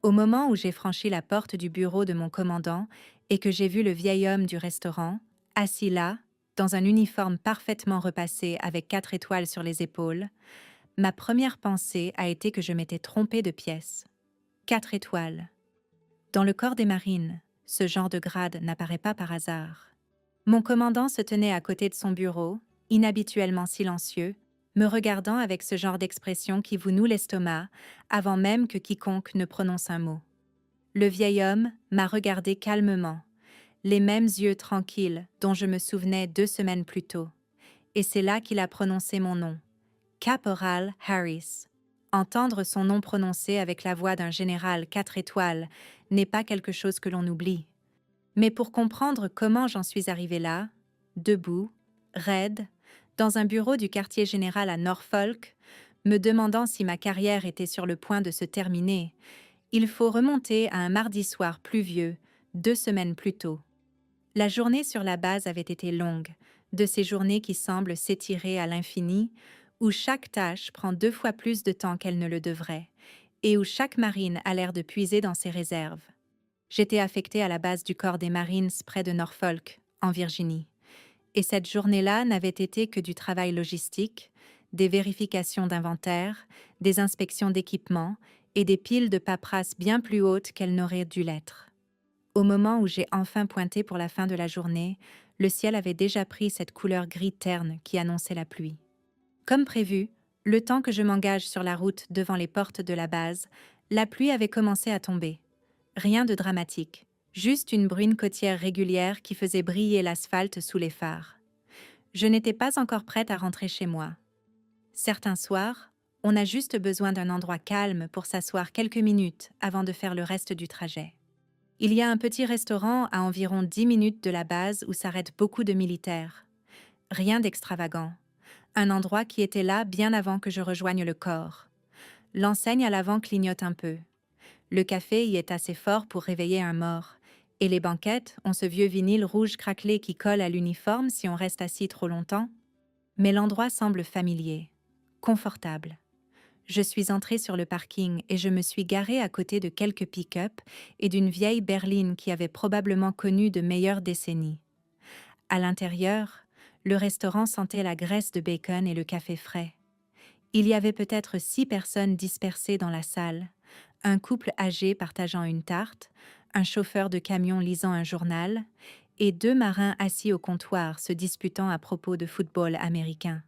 Au moment où j'ai franchi la porte du bureau de mon commandant et que j'ai vu le vieil homme du restaurant, assis là, dans un uniforme parfaitement repassé avec 4 étoiles sur les épaules, ma première pensée a été que je m'étais trompée de pièce. 4 étoiles. Dans le corps des marines, ce genre de grade n'apparaît pas par hasard. Mon commandant se tenait à côté de son bureau, inhabituellement silencieux, me regardant avec ce genre d'expression qui vous noue l'estomac avant même que quiconque ne prononce un mot. Le vieil homme m'a regardé calmement, les mêmes yeux tranquilles dont je me souvenais 2 semaines plus tôt. Et c'est là qu'il a prononcé mon nom, Caporal Harris. Entendre son nom prononcé avec la voix d'un général 4 étoiles n'est pas quelque chose que l'on oublie. Mais pour comprendre comment j'en suis arrivé là, debout, raide, dans un bureau du quartier général à Norfolk, me demandant si ma carrière était sur le point de se terminer, il faut remonter à un mardi soir pluvieux, 2 semaines plus tôt. La journée sur la base avait été longue, de ces journées qui semblent s'étirer à l'infini, où chaque tâche prend 2 fois plus de temps qu'elle ne le devrait, et où chaque marine a l'air de puiser dans ses réserves. J'étais affectée à la base du corps des Marines près de Norfolk, en Virginie. Et cette journée-là n'avait été que du travail logistique, des vérifications d'inventaire, des inspections d'équipement et des piles de paperasse bien plus hautes qu'elles n'auraient dû l'être. Au moment où j'ai enfin pointé pour la fin de la journée, le ciel avait déjà pris cette couleur gris terne qui annonçait la pluie. Comme prévu, le temps que je m'engage sur la route devant les portes de la base, la pluie avait commencé à tomber. Rien de dramatique, juste une bruine côtière régulière qui faisait briller l'asphalte sous les phares. Je n'étais pas encore prête à rentrer chez moi. Certains soirs, on a juste besoin d'un endroit calme pour s'asseoir quelques minutes avant de faire le reste du trajet. Il y a un petit restaurant à environ 10 minutes de la base où s'arrêtent beaucoup de militaires. Rien d'extravagant. Un endroit qui était là bien avant que je rejoigne le corps. L'enseigne à l'avant clignote un peu. Le café y est assez fort pour réveiller un mort. Et les banquettes ont ce vieux vinyle rouge craquelé qui colle à l'uniforme si on reste assis trop longtemps. Mais l'endroit semble familier, confortable. Je suis entrée sur le parking et je me suis garée à côté de quelques pick-up et d'une vieille berline qui avait probablement connu de meilleures décennies. À l'intérieur, le restaurant sentait la graisse de bacon et le café frais. Il y avait peut-être 6 personnes dispersées dans la salle, un couple âgé partageant une tarte, un chauffeur de camion lisant un journal, et 2 marins assis au comptoir se disputant à propos de football américain.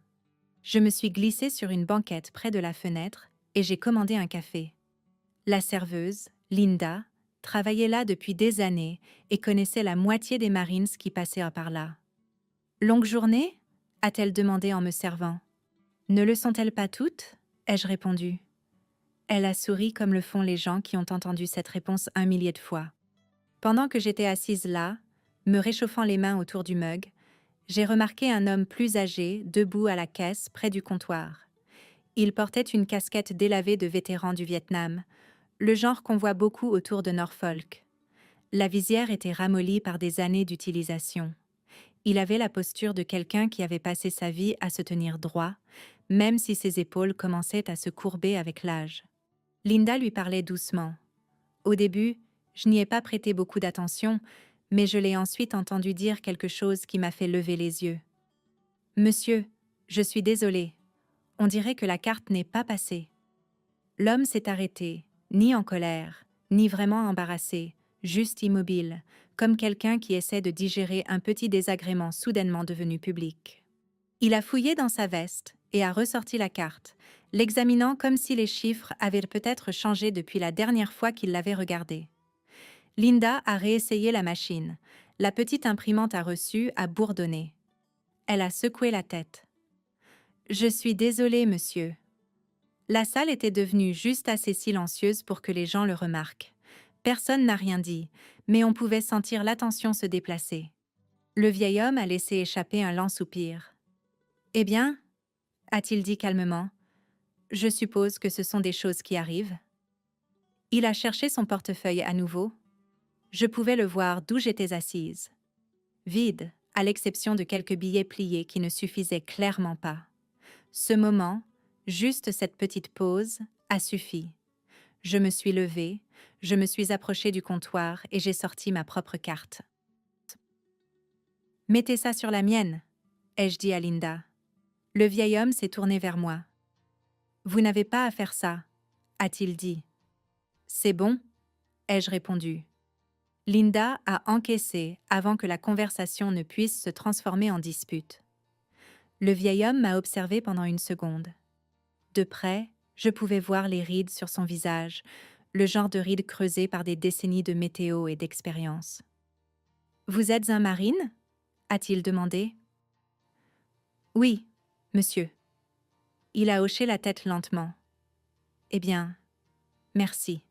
Je me suis glissée sur une banquette près de la fenêtre et j'ai commandé un café. La serveuse, Linda, travaillait là depuis des années et connaissait la moitié des Marines qui passaient par là. « Longue journée » a-t-elle demandé en me servant. « Ne le sont-elles pas toutes » ai-je répondu. Elle a souri comme le font les gens qui ont entendu cette réponse 1 millier de fois. Pendant que j'étais assise là, me réchauffant les mains autour du mug, j'ai remarqué un homme plus âgé, debout à la caisse, près du comptoir. Il portait une casquette délavée de vétéran du Vietnam, le genre qu'on voit beaucoup autour de Norfolk. La visière était ramollie par des années d'utilisation. Il avait la posture de quelqu'un qui avait passé sa vie à se tenir droit, même si ses épaules commençaient à se courber avec l'âge. Linda lui parlait doucement. Au début, je n'y ai pas prêté beaucoup d'attention, mais je l'ai ensuite entendu dire quelque chose qui m'a fait lever les yeux. « Monsieur, je suis désolée. On dirait que la carte n'est pas passée. » L'homme s'est arrêté, ni en colère, ni vraiment embarrassé, juste immobile, comme quelqu'un qui essaie de digérer un petit désagrément soudainement devenu public. Il a fouillé dans sa veste et a ressorti la carte, l'examinant comme si les chiffres avaient peut-être changé depuis la dernière fois qu'il l'avait regardée. Linda a réessayé la machine. La petite imprimante à reçu a bourdonné. Elle a secoué la tête. « Je suis désolée, monsieur. » La salle était devenue juste assez silencieuse pour que les gens le remarquent. Personne n'a rien dit, mais on pouvait sentir l'attention se déplacer. Le vieil homme a laissé échapper un lent soupir. « Eh bien » a-t-il dit calmement. « Je suppose que ce sont des choses qui arrivent. » Il a cherché son portefeuille à nouveau. Je pouvais le voir d'où j'étais assise. Vide, à l'exception de quelques billets pliés qui ne suffisaient clairement pas. Ce moment, juste cette petite pause, a suffi. Je me suis levée, Je me suis approchée du comptoir et j'ai sorti ma propre carte. « Mettez ça sur la mienne », ai-je dit à Linda. Le vieil homme s'est tourné vers moi. « Vous n'avez pas à faire ça », a-t-il dit. « C'est bon », ai-je répondu. Linda a encaissé avant que la conversation ne puisse se transformer en dispute. Le vieil homme m'a observé pendant une seconde. De près, je pouvais voir les rides sur son visage, le genre de rides creusées par des décennies de météo et d'expérience. « Vous êtes un marine » a-t-il demandé. « Oui, monsieur. » Il a hoché la tête lentement. « Eh bien, merci. »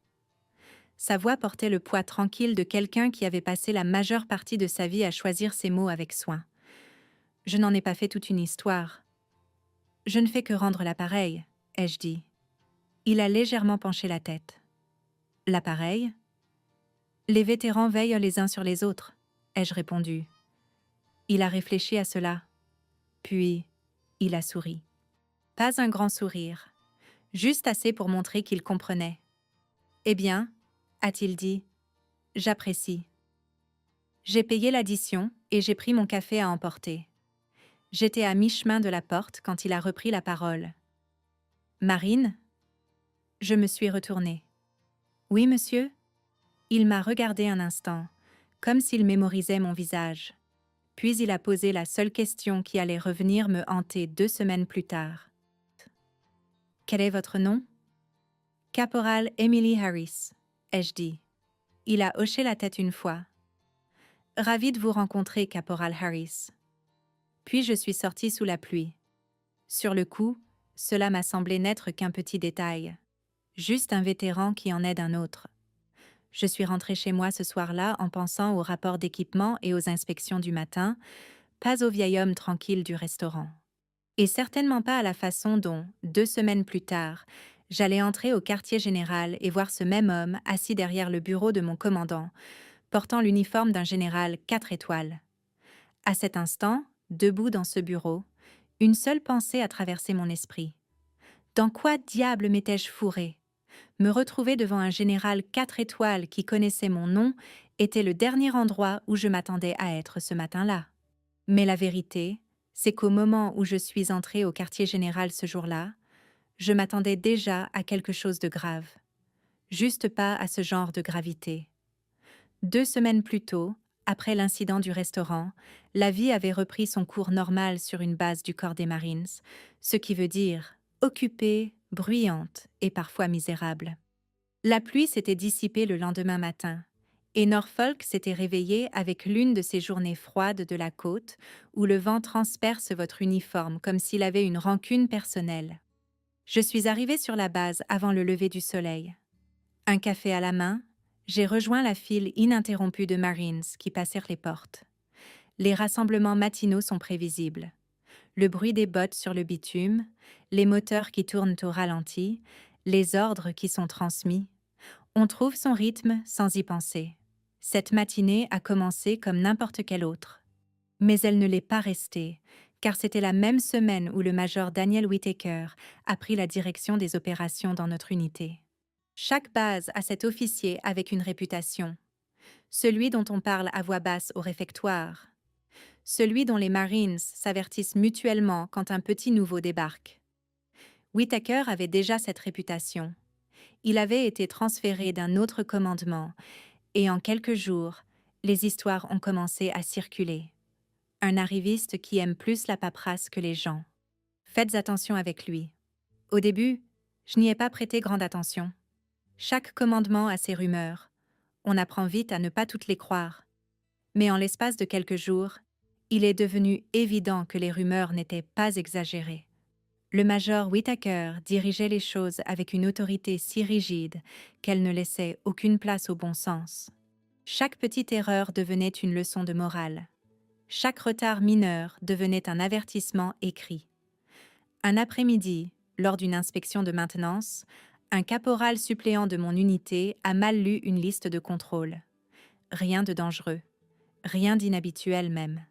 Sa voix portait le poids tranquille de quelqu'un qui avait passé la majeure partie de sa vie à choisir ses mots avec soin. Je n'en ai pas fait toute une histoire. « Je ne fais que rendre l'appareil », ai-je dit. Il a légèrement penché la tête. « L'appareil » ? « Les vétérans veillent les uns sur les autres », ai-je répondu. Il a réfléchi à cela. Puis, il a souri. Pas un grand sourire, juste assez pour montrer qu'il comprenait. « Eh bien, » a-t-il dit, « j'apprécie. » J'ai payé l'addition et j'ai pris mon café à emporter. J'étais à mi-chemin de la porte quand il a repris la parole. « Marine ?» Je me suis retournée. « Oui, monsieur ?» Il m'a regardé un instant, comme s'il mémorisait mon visage. Puis il a posé la seule question qui allait revenir me hanter 2 semaines plus tard. « Quel est votre nom ?»« Caporal Emily Harris », ai-je dit. Il a hoché la tête une fois. « Ravi de vous rencontrer, Caporal Harris. » Puis je suis sortie sous la pluie. Sur le coup, cela m'a semblé n'être qu'un petit détail. Juste un vétéran qui en aide un autre. Je suis rentrée chez moi ce soir-là en pensant aux rapports d'équipement et aux inspections du matin, pas au vieil homme tranquille du restaurant. Et certainement pas à la façon dont, 2 semaines plus tard, j'allais entrer au quartier général et voir ce même homme assis derrière le bureau de mon commandant, portant l'uniforme d'un général 4 étoiles. À cet instant, debout dans ce bureau, une seule pensée a traversé mon esprit. Dans quoi diable m'étais-je fourrée ? Me retrouver devant un général 4 étoiles qui connaissait mon nom était le dernier endroit où je m'attendais à être ce matin-là. Mais la vérité, c'est qu'au moment où je suis entrée au quartier général ce jour-là, je m'attendais déjà à quelque chose de grave. Juste pas à ce genre de gravité. 2 semaines plus tôt, après l'incident du restaurant, la vie avait repris son cours normal sur une base du corps des Marines, ce qui veut dire occupée, bruyante et parfois misérable. La pluie s'était dissipée le lendemain matin, et Norfolk s'était réveillé avec l'une de ces journées froides de la côte où le vent transperce votre uniforme comme s'il avait une rancune personnelle. Je suis arrivée sur la base avant le lever du soleil. Un café à la main, j'ai rejoint la file ininterrompue de Marines qui passèrent les portes. Les rassemblements matinaux sont prévisibles. Le bruit des bottes sur le bitume, les moteurs qui tournent au ralenti, les ordres qui sont transmis. On trouve son rythme sans y penser. Cette matinée a commencé comme n'importe quelle autre. Mais elle ne l'est pas restée, car c'était la même semaine où le major Daniel Whittaker a pris la direction des opérations dans notre unité. Chaque base a cet officier avec une réputation. Celui dont on parle à voix basse au réfectoire. Celui dont les Marines s'avertissent mutuellement quand un petit nouveau débarque. Whittaker avait déjà cette réputation. Il avait été transféré d'un autre commandement, et en quelques jours, les histoires ont commencé à circuler. Un arriviste qui aime plus la paperasse que les gens. Faites attention avec lui. Au début, je n'y ai pas prêté grande attention. Chaque commandement a ses rumeurs. On apprend vite à ne pas toutes les croire. Mais en l'espace de quelques jours, il est devenu évident que les rumeurs n'étaient pas exagérées. Le major Whittaker dirigeait les choses avec une autorité si rigide qu'elle ne laissait aucune place au bon sens. Chaque petite erreur devenait une leçon de morale. Chaque retard mineur devenait un avertissement écrit. Un après-midi, lors d'une inspection de maintenance, un caporal suppléant de mon unité a mal lu une liste de contrôle. Rien de dangereux, rien d'inhabituel même.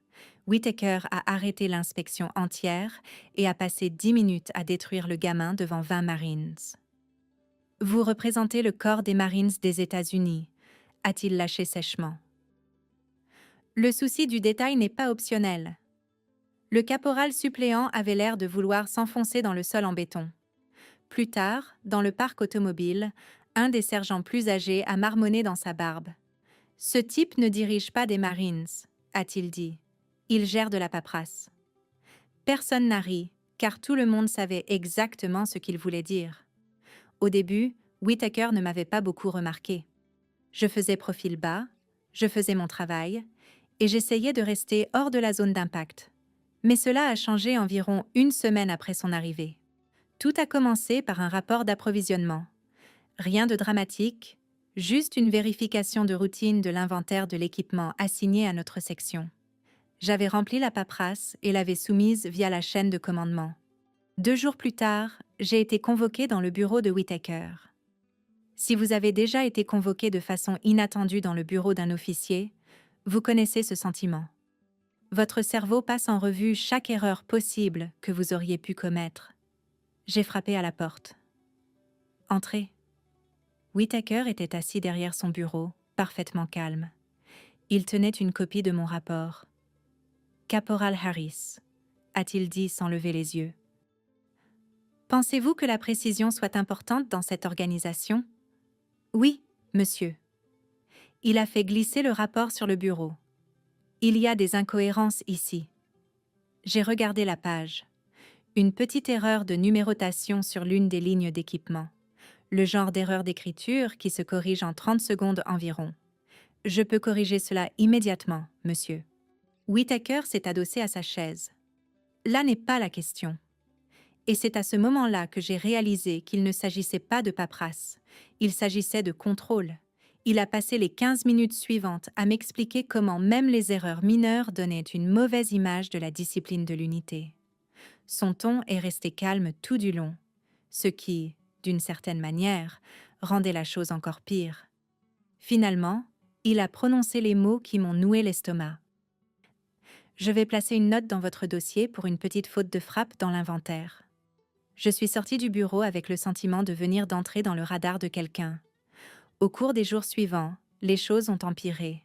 Whittaker a arrêté l'inspection entière et a passé 10 minutes à détruire le gamin devant 20 Marines. Vous représentez le corps des Marines des États-Unis, a-t-il lâché sèchement. Le souci du détail n'est pas optionnel. Le caporal suppléant avait l'air de vouloir s'enfoncer dans le sol en béton. Plus tard, dans le parc automobile, un des sergents plus âgés a marmonné dans sa barbe. « Ce type ne dirige pas des Marines », a-t-il dit. « Il gère de la paperasse. » Personne n'a ri, car tout le monde savait exactement ce qu'il voulait dire. Au début, Whittaker ne m'avait pas beaucoup remarqué. Je faisais profil bas, je faisais mon travail, et j'essayais de rester hors de la zone d'impact. Mais cela a changé environ une semaine après son arrivée. Tout a commencé par un rapport d'approvisionnement. Rien de dramatique, juste une vérification de routine de l'inventaire de l'équipement assigné à notre section. J'avais rempli la paperasse et l'avais soumise via la chaîne de commandement. 2 jours plus tard, j'ai été convoqué dans le bureau de Whittaker. Si vous avez déjà été convoqué de façon inattendue dans le bureau d'un officier, vous connaissez ce sentiment. Votre cerveau passe en revue chaque erreur possible que vous auriez pu commettre. J'ai frappé à la porte. « Entrez ». Whittaker était assis derrière son bureau, parfaitement calme. Il tenait une copie de mon rapport. « Caporal Harris », a-t-il dit sans lever les yeux. « Pensez-vous que la précision soit importante dans cette organisation ? » ?»« Oui, monsieur. » Il a fait glisser le rapport sur le bureau. « Il y a des incohérences ici. » J'ai regardé la page. Une petite erreur de numérotation sur l'une des lignes d'équipement. Le genre d'erreur d'écriture qui se corrige en 30 secondes environ. « Je peux corriger cela immédiatement, monsieur. » Whittaker s'est adossé à sa chaise. « Là n'est pas la question. » Et c'est à ce moment-là que j'ai réalisé qu'il ne s'agissait pas de paperasse. Il s'agissait de contrôle. Il a passé les 15 minutes suivantes à m'expliquer comment même les erreurs mineures donnaient une mauvaise image de la discipline de l'unité. Son ton est resté calme tout du long, ce qui, d'une certaine manière, rendait la chose encore pire. Finalement, il a prononcé les mots qui m'ont noué l'estomac. « Je vais placer une note dans votre dossier pour une petite faute de frappe dans l'inventaire. » Je suis sortie du bureau avec le sentiment de venir d'entrer dans le radar de quelqu'un. Au cours des jours suivants, les choses ont empiré.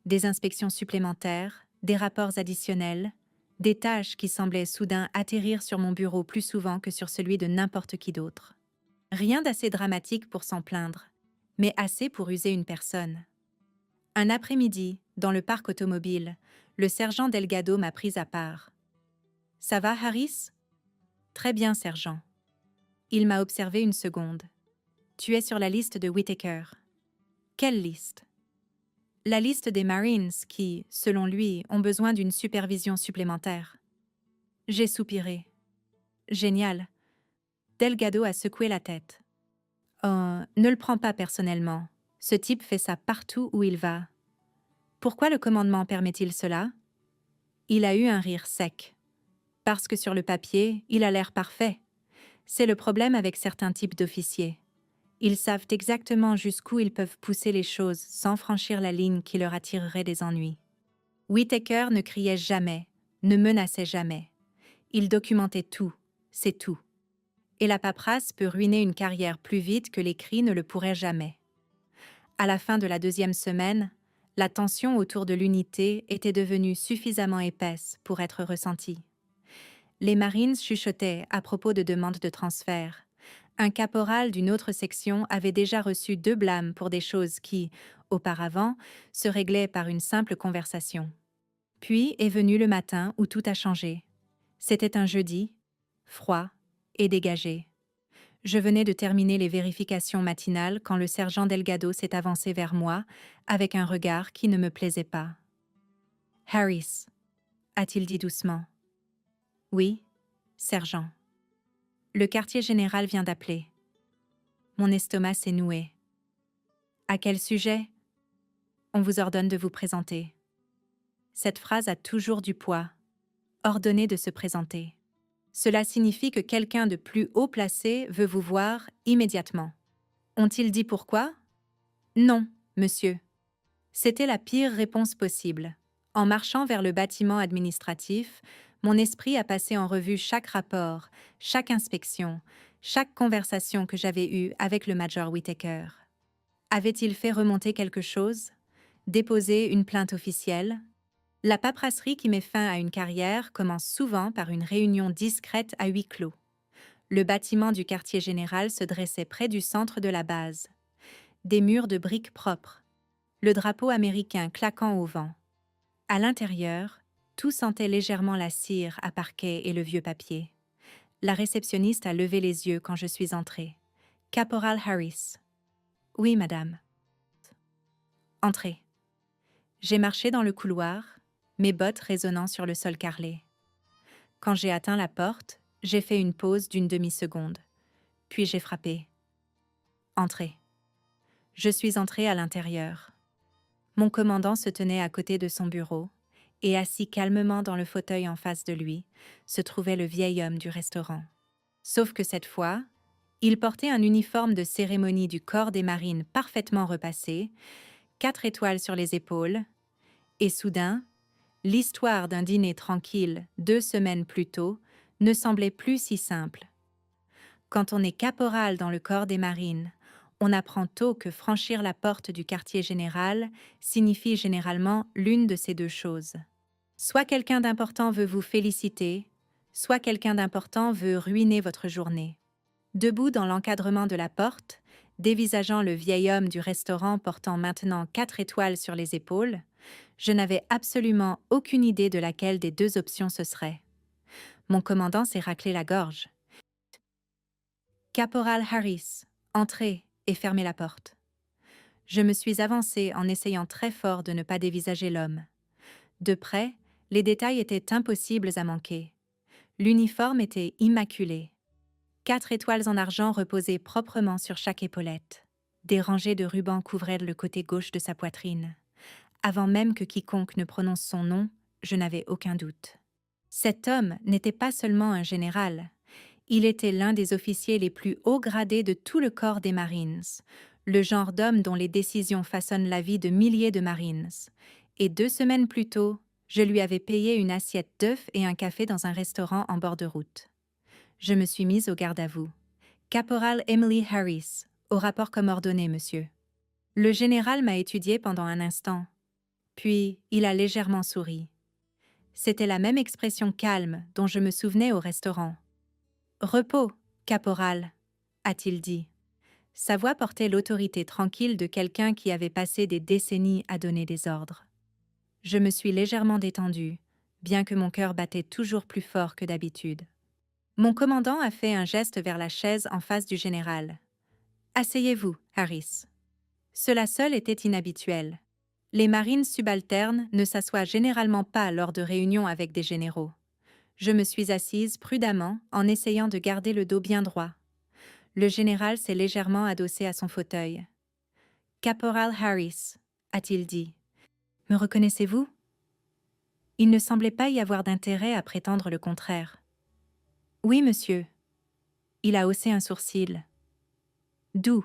Des inspections supplémentaires, des rapports additionnels, des tâches qui semblaient soudain atterrir sur mon bureau plus souvent que sur celui de n'importe qui d'autre. Rien d'assez dramatique pour s'en plaindre, mais assez pour user une personne. Un après-midi, dans le parc automobile, le sergent Delgado m'a prise à part. « Ça va, Harris ?»« Très bien, sergent. » Il m'a observé une seconde. « Tu es sur la liste de Whittaker. »« Quelle liste ?»« La liste des Marines qui, selon lui, ont besoin d'une supervision supplémentaire. » J'ai soupiré. « Génial. » Delgado a secoué la tête. « Oh, ne le prends pas personnellement. Ce type fait ça partout où il va. » « Pourquoi le commandement permet-il cela ?» Il a eu un rire sec. « Parce que sur le papier, il a l'air parfait. C'est le problème avec certains types d'officiers. Ils savent exactement jusqu'où ils peuvent pousser les choses sans franchir la ligne qui leur attirerait des ennuis. » Whittaker ne criait jamais, ne menaçait jamais. Il documentait tout, c'est tout. Et la paperasse peut ruiner une carrière plus vite que les cris ne le pourraient jamais. À la fin de la 2e semaine, la tension autour de l'unité était devenue suffisamment épaisse pour être ressentie. Les Marines chuchotaient à propos de demandes de transfert. Un caporal d'une autre section avait déjà reçu 2 blâmes pour des choses qui, auparavant, se réglaient par une simple conversation. Puis est venu le matin où tout a changé. C'était un jeudi, froid et dégagé. Je venais de terminer les vérifications matinales quand le sergent Delgado s'est avancé vers moi avec un regard qui ne me plaisait pas. « Harris », a-t-il dit doucement. « Oui, sergent. » Le quartier général vient d'appeler. Mon estomac s'est noué. « À quel sujet ? » On vous ordonne de vous présenter. Cette phrase a toujours du poids. Ordonner de se présenter. Cela signifie que quelqu'un de plus haut placé veut vous voir immédiatement. Ont-ils dit pourquoi ? Non, monsieur. C'était la pire réponse possible. En marchant vers le bâtiment administratif, mon esprit a passé en revue chaque rapport, chaque inspection, chaque conversation que j'avais eue avec le Major Whittaker. Avait-il fait remonter quelque chose? Déposer une plainte officielle? La paperasserie qui met fin à une carrière commence souvent par une réunion discrète à huis clos. Le bâtiment du quartier général se dressait près du centre de la base. Des murs de briques propres. Le drapeau américain claquant au vent. À l'intérieur, tout sentait légèrement la cire à parquet et le vieux papier. La réceptionniste a levé les yeux quand je suis entrée. Caporal Harris. Oui, madame. Entrez. J'ai marché dans le couloir, mes bottes résonnant sur le sol carrelé. Quand j'ai atteint la porte, j'ai fait une pause d'une demi-seconde. Puis j'ai frappé. Entrez. Je suis entrée à l'intérieur. Mon commandant se tenait à côté de son bureau, et assis calmement dans le fauteuil en face de lui, se trouvait le vieil homme du restaurant. Sauf que cette fois, il portait un uniforme de cérémonie du corps des marines parfaitement repassé, 4 étoiles sur les épaules, et soudain, l'histoire d'un dîner tranquille 2 semaines plus tôt ne semblait plus si simple. Quand on est caporal dans le corps des marines, on apprend tôt que franchir la porte du quartier général signifie généralement l'une de ces deux choses. Soit quelqu'un d'important veut vous féliciter, soit quelqu'un d'important veut ruiner votre journée. Debout dans l'encadrement de la porte, dévisageant le vieil homme du restaurant portant maintenant 4 étoiles sur les épaules, je n'avais absolument aucune idée de laquelle des deux options ce serait. Mon commandant s'est raclé la gorge. Caporal Harris, entrez et fermez la porte. Je me suis avancée en essayant très fort de ne pas dévisager l'homme. De près, les détails étaient impossibles à manquer. L'uniforme était immaculé. 4 étoiles en argent reposaient proprement sur chaque épaulette. Des rangées de rubans couvraient le côté gauche de sa poitrine. Avant même que quiconque ne prononce son nom, je n'avais aucun doute. Cet homme n'était pas seulement un général. Il était l'un des officiers les plus hauts gradés de tout le corps des Marines, le genre d'homme dont les décisions façonnent la vie de milliers de Marines. Et 2 semaines plus tôt, je lui avais payé une assiette d'œufs et un café dans un restaurant en bord de route. Je me suis mise au garde-à-vous. Caporal Emily Harris, au rapport comme ordonné, monsieur. Le général m'a étudié pendant un instant. Puis, il a légèrement souri. C'était la même expression calme dont je me souvenais au restaurant. « Repos, caporal », a-t-il dit. Sa voix portait l'autorité tranquille de quelqu'un qui avait passé des décennies à donner des ordres. Je me suis légèrement détendue, bien que mon cœur battait toujours plus fort que d'habitude. Mon commandant a fait un geste vers la chaise en face du général. « Asseyez-vous, Harris. » Cela seul était inhabituel. Les marines subalternes ne s'assoient généralement pas lors de réunions avec des généraux. Je me suis assise prudemment en essayant de garder le dos bien droit. Le général s'est légèrement adossé à son fauteuil. « Caporal Harris », a-t-il dit. « Me reconnaissez-vous » Il ne semblait pas y avoir d'intérêt à prétendre le contraire. « Oui, monsieur. » Il a haussé un sourcil. « D'où » ?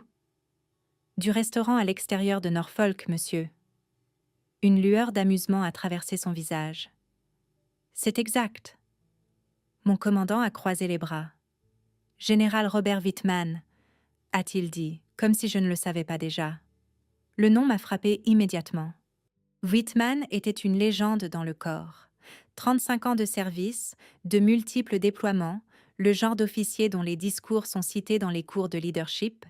« Du restaurant à l'extérieur de Norfolk, monsieur. » Une lueur d'amusement a traversé son visage. « C'est exact. » Mon commandant a croisé les bras. « Général Robert Wittmann », a-t-il dit, comme si je ne le savais pas déjà. Le nom m'a frappé immédiatement. Wittmann était une légende dans le corps. 35 ans de service, de multiples déploiements, le genre d'officier dont les discours sont cités dans les cours de leadership,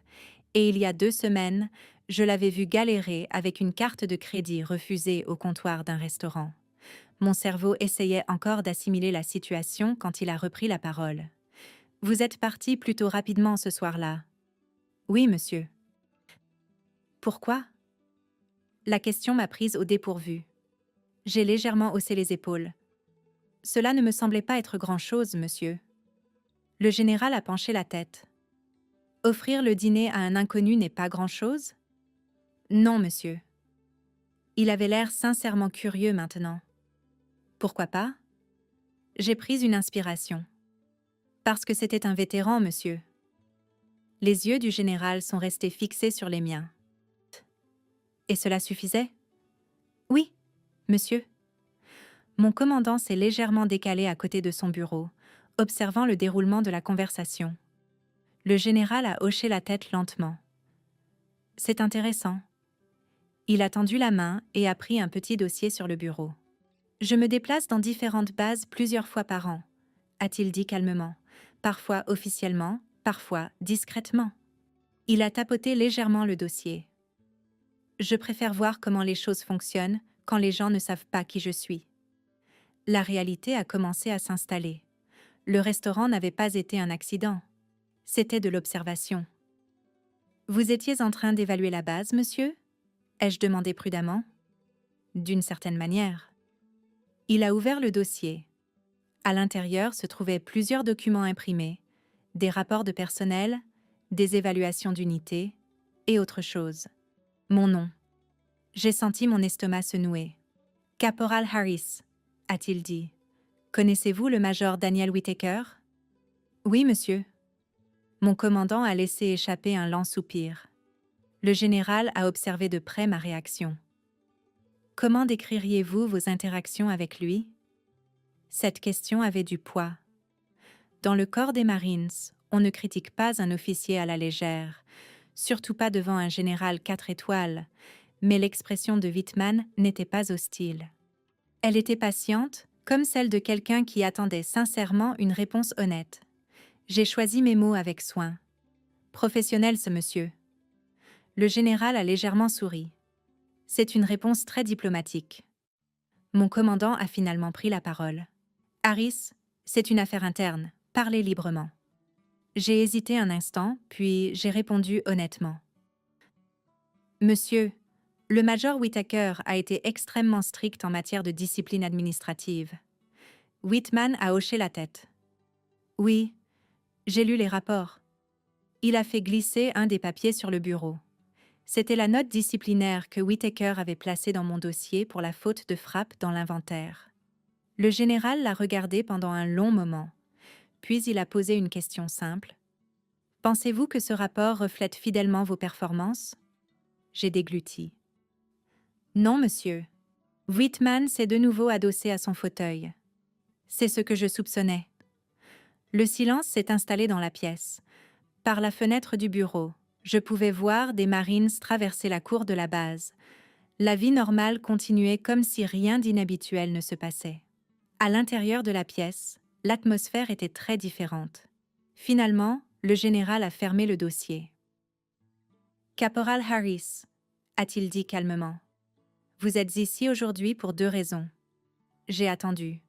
et il y a 2 semaines, je l'avais vu galérer avec une carte de crédit refusée au comptoir d'un restaurant. Mon cerveau essayait encore d'assimiler la situation quand il a repris la parole. « Vous êtes parti plutôt rapidement ce soir-là. »« Oui, monsieur. »« Pourquoi ?» La question m'a prise au dépourvu. J'ai légèrement haussé les épaules. « Cela ne me semblait pas être grand-chose, monsieur. » Le général a penché la tête. « Offrir le dîner à un inconnu n'est pas grand-chose ? » Non, monsieur. Il avait l'air sincèrement curieux maintenant. Pourquoi pas ? J'ai pris une inspiration. Parce que c'était un vétéran, monsieur. Les yeux du général sont restés fixés sur les miens. Et cela suffisait ? Oui, monsieur. Mon commandant s'est légèrement décalé à côté de son bureau, observant le déroulement de la conversation. Le général a hoché la tête lentement. C'est intéressant. Il a tendu la main et a pris un petit dossier sur le bureau. Je me déplace dans différentes bases plusieurs fois par an, a-t-il dit calmement, parfois officiellement, parfois discrètement. Il a tapoté légèrement le dossier. Je préfère voir comment les choses fonctionnent quand les gens ne savent pas qui je suis. La réalité a commencé à s'installer. Le restaurant n'avait pas été un accident. C'était de l'observation. Vous étiez en train d'évaluer la base, monsieur ? Ai-je demandé prudemment. D'une certaine manière. Il a ouvert le dossier. À l'intérieur se trouvaient plusieurs documents imprimés, des rapports de personnel, des évaluations d'unités et autre chose. Mon nom. J'ai senti mon estomac se nouer. Caporal Harris, a-t-il dit. Connaissez-vous le major Daniel Whittaker? Oui, monsieur. Mon commandant a laissé échapper un lent soupir. Le général a observé de près ma réaction. Comment décririez-vous vos interactions avec lui? Cette question avait du poids. Dans le corps des Marines, on ne critique pas un officier à la légère, surtout pas devant un général 4 étoiles, mais l'expression de Whitman n'était pas hostile. Elle était patiente, comme celle de quelqu'un qui attendait sincèrement une réponse honnête. J'ai choisi mes mots avec soin. Professionnel, ce monsieur. Le général a légèrement souri. C'est une réponse très diplomatique. Mon commandant a finalement pris la parole. Harris, c'est une affaire interne. Parlez librement. J'ai hésité un instant, puis j'ai répondu honnêtement. Monsieur, le major Whittaker a été extrêmement strict en matière de discipline administrative. Whitman a hoché la tête. Oui, j'ai lu les rapports. Il a fait glisser un des papiers sur le bureau. C'était la note disciplinaire que Whittaker avait placée dans mon dossier pour la faute de frappe dans l'inventaire. Le général l'a regardé pendant un long moment, puis il a posé une question simple. Pensez-vous que ce rapport reflète fidèlement vos performances? J'ai dégluti. Non, monsieur. Whitman s'est de nouveau adossé à son fauteuil. C'est ce que je soupçonnais. Le silence s'est installé dans la pièce. Par la fenêtre du bureau, je pouvais voir des Marines traverser la cour de la base. La vie normale continuait comme si rien d'inhabituel ne se passait. À l'intérieur de la pièce, l'atmosphère était très différente. Finalement, le général a fermé le dossier. « Caporal Harris, » a-t-il dit calmement, « vous êtes ici aujourd'hui pour 2 raisons. » J'ai attendu.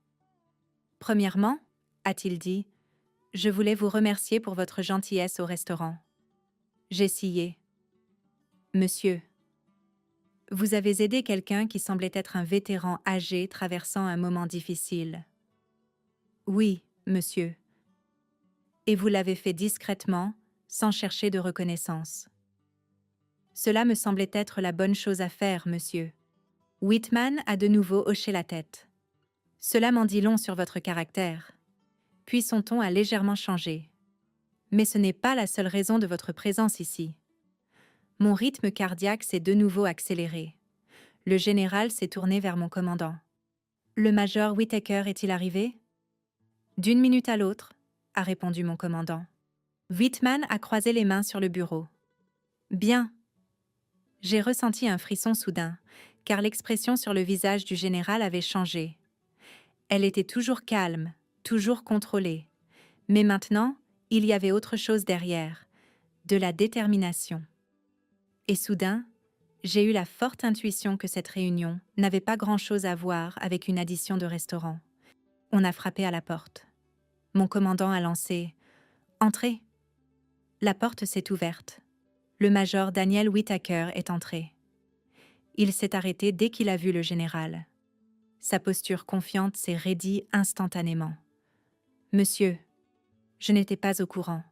« Premièrement, » a-t-il dit, « je voulais vous remercier pour votre gentillesse au restaurant. » J'ai sillé. « Monsieur, vous avez aidé quelqu'un qui semblait être un vétéran âgé traversant un moment difficile. » Oui, monsieur. Et vous l'avez fait discrètement, sans chercher de reconnaissance. Cela me semblait être la bonne chose à faire, monsieur. Whitman a de nouveau hoché la tête. Cela m'en dit long sur votre caractère. Puis son ton a légèrement changé. Mais ce n'est pas la seule raison de votre présence ici. Mon rythme cardiaque s'est de nouveau accéléré. Le général s'est tourné vers mon commandant. Le major Whittaker est-il arrivé? D'une minute à l'autre, a répondu mon commandant. Whitman a croisé les mains sur le bureau. Bien. J'ai ressenti un frisson soudain, car l'expression sur le visage du général avait changé. Elle était toujours calme, toujours contrôlée. Mais maintenant, il y avait autre chose derrière, de la détermination. Et soudain, j'ai eu la forte intuition que cette réunion n'avait pas grand-chose à voir avec une addition de restaurant. On a frappé à la porte. Mon commandant a lancé « Entrez !» La porte s'est ouverte. Le major Daniel Whittaker est entré. Il s'est arrêté dès qu'il a vu le général. Sa posture confiante s'est raidie instantanément. « Monsieur, je n'étais pas au courant. »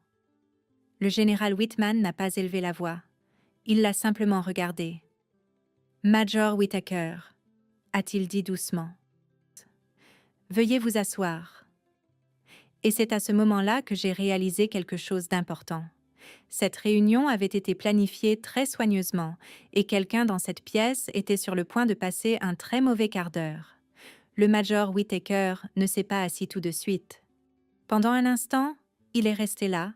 Le général Whitman n'a pas élevé la voix. Il l'a simplement regardé. « Major Whittaker, » a-t-il dit doucement. « Veuillez vous asseoir. » Et c'est à ce moment-là que j'ai réalisé quelque chose d'important. Cette réunion avait été planifiée très soigneusement et quelqu'un dans cette pièce était sur le point de passer un très mauvais quart d'heure. Le major Whittaker ne s'est pas assis tout de suite. Pendant un instant, il est resté là,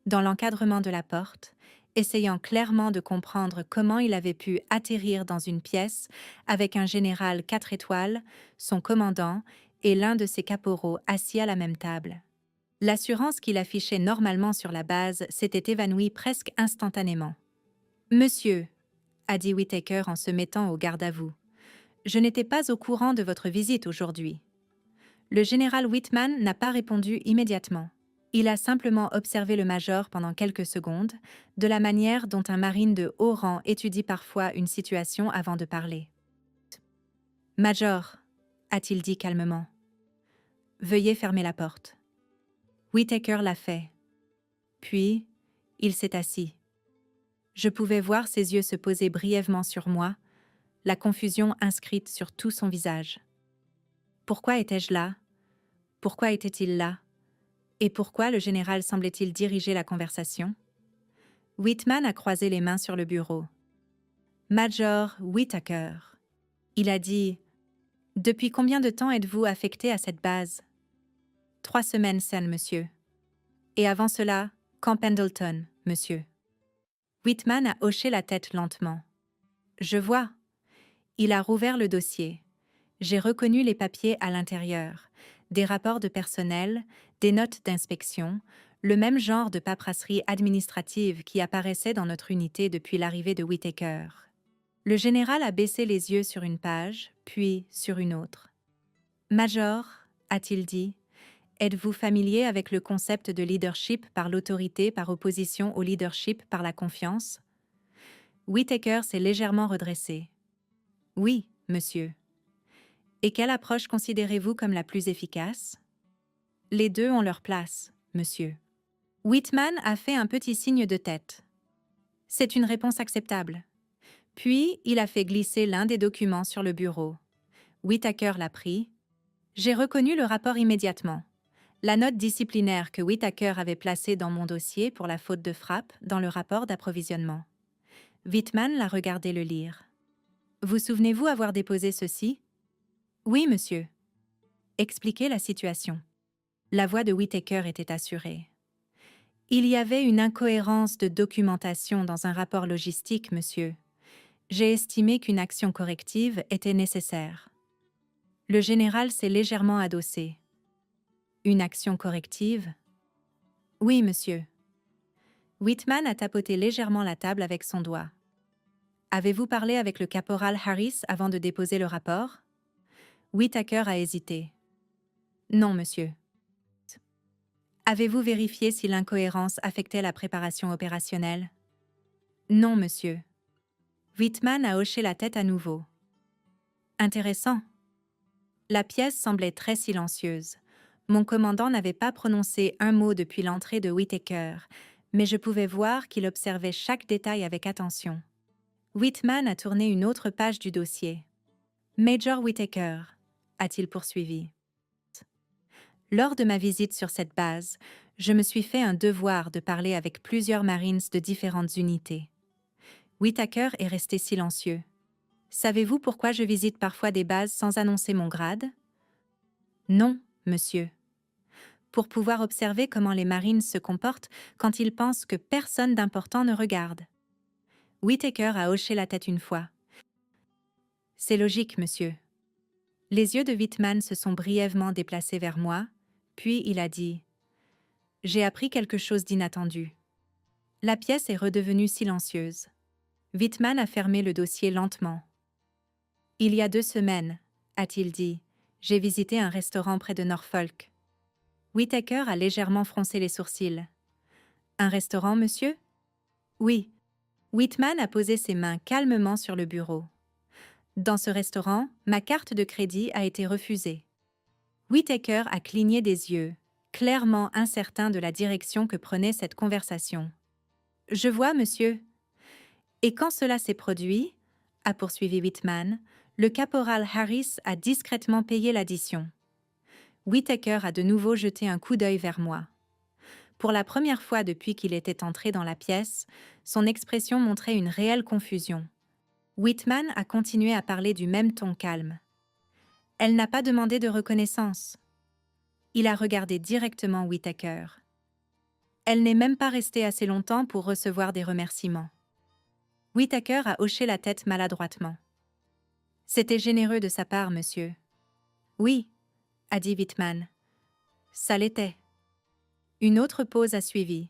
dans l'encadrement de la porte, essayant clairement de comprendre comment il avait pu atterrir dans une pièce avec un général 4 étoiles, son commandant et l'un de ses caporaux assis à la même table. L'assurance qu'il affichait normalement sur la base s'était évanouie presque instantanément. « Monsieur », a dit Whittaker en se mettant au garde-à-vous, « je n'étais pas au courant de votre visite aujourd'hui. » Le général Whitman n'a pas répondu immédiatement. Il a simplement observé le major pendant quelques secondes, de la manière dont un marine de haut rang étudie parfois une situation avant de parler. « Major », a-t-il dit calmement, « veuillez fermer la porte. » Whittaker l'a fait. Puis, il s'est assis. Je pouvais voir ses yeux se poser brièvement sur moi, la confusion inscrite sur tout son visage. Pourquoi étais-je là? Pourquoi était-il là? Et pourquoi le général semblait-il diriger la conversation? Whitman a croisé les mains sur le bureau. « Major Whittaker. » Il a dit « Depuis combien de temps êtes-vous affecté à cette base? » « 3 semaines, Sen, monsieur. » « Et avant cela, Camp Pendleton, monsieur. » Whitman a hoché la tête lentement. « Je vois. » Il a rouvert le dossier. J'ai reconnu les papiers à l'intérieur, des rapports de personnel, des notes d'inspection, le même genre de paperasserie administrative qui apparaissait dans notre unité depuis l'arrivée de Whittaker. Le général a baissé les yeux sur une page, puis sur une autre. « Major, a-t-il dit, êtes-vous familier avec le concept de leadership par l'autorité par opposition au leadership par la confiance? » Whittaker s'est légèrement redressé. « Oui, monsieur. » « Et quelle approche considérez-vous comme la plus efficace? » « Les deux ont leur place, monsieur. » Whitman a fait un petit signe de tête. « C'est une réponse acceptable. » Puis, il a fait glisser l'un des documents sur le bureau. Whittaker l'a pris. J'ai reconnu le rapport immédiatement. La note disciplinaire que Whittaker avait placée dans mon dossier pour la faute de frappe dans le rapport d'approvisionnement. Whitman l'a regardé le lire. « Vous souvenez-vous avoir déposé ceci? » « Oui, monsieur. » Expliquez la situation. La voix de Whittaker était assurée. « Il y avait une incohérence de documentation dans un rapport logistique, monsieur. J'ai estimé qu'une action corrective était nécessaire. » Le général s'est légèrement adossé. « Une action corrective? »« Oui, monsieur. » Whitman a tapoté légèrement la table avec son doigt. « Avez-vous parlé avec le caporal Harris avant de déposer le rapport? » Whittaker a hésité. « Non, monsieur. » « Avez-vous vérifié si l'incohérence affectait la préparation opérationnelle? » « Non, monsieur. » Whitman a hoché la tête à nouveau. « Intéressant. » La pièce semblait très silencieuse. Mon commandant n'avait pas prononcé un mot depuis l'entrée de Whittaker, mais je pouvais voir qu'il observait chaque détail avec attention. Whitman a tourné une autre page du dossier. « Major Whittaker, » a-t-il poursuivi. Lors de ma visite sur cette base, je me suis fait un devoir de parler avec plusieurs Marines de différentes unités. Whittaker est resté silencieux. Savez-vous pourquoi je visite parfois des bases sans annoncer mon grade? Non, monsieur. Pour pouvoir observer comment les Marines se comportent quand ils pensent que personne d'important ne regarde. Whittaker a hoché la tête une fois. C'est logique, monsieur. Les yeux de Whitman se sont brièvement déplacés vers moi, puis il a dit « J'ai appris quelque chose d'inattendu. » La pièce est redevenue silencieuse. Whitman a fermé le dossier lentement. « Il y a 2 semaines, a-t-il dit, j'ai visité un restaurant près de Norfolk. » Whittaker a légèrement froncé les sourcils. « Un restaurant, monsieur? » « Oui. » Whitman a posé ses mains calmement sur le bureau. « Dans ce restaurant, ma carte de crédit a été refusée. » Whittaker a cligné des yeux, clairement incertain de la direction que prenait cette conversation. « Je vois, monsieur. » « Et quand cela s'est produit, » a poursuivi Whitman, « le caporal Harris a discrètement payé l'addition. » Whittaker a de nouveau jeté un coup d'œil vers moi. Pour la première fois depuis qu'il était entré dans la pièce, son expression montrait une réelle confusion. Whitman a continué à parler du même ton calme. « Elle n'a pas demandé de reconnaissance. » Il a regardé directement Whittaker. « Elle n'est même pas restée assez longtemps pour recevoir des remerciements. Whittaker a hoché la tête maladroitement. C'était généreux de sa part, monsieur. Oui, a dit Whitman. Ça l'était. Une autre pause a suivi,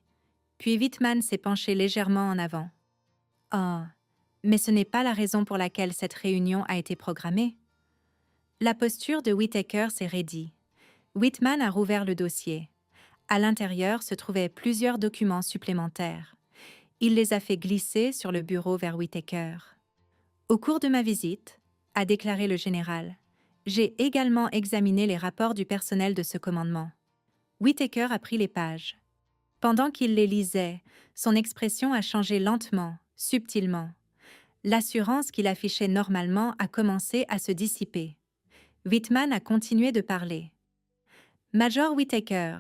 puis Whitman s'est penché légèrement en avant. Oh, mais ce n'est pas la raison pour laquelle cette réunion a été programmée. La posture de Whittaker s'est raidie. Whitman a rouvert le dossier. À l'intérieur se trouvaient plusieurs documents supplémentaires. Il les a fait glisser sur le bureau vers Whittaker. Au cours de ma visite, a déclaré le général, j'ai également examiné les rapports du personnel de ce commandement. Whittaker a pris les pages. Pendant qu'il les lisait, son expression a changé lentement, subtilement. L'assurance qu'il affichait normalement a commencé à se dissiper. Whitman a continué de parler. Major Whittaker,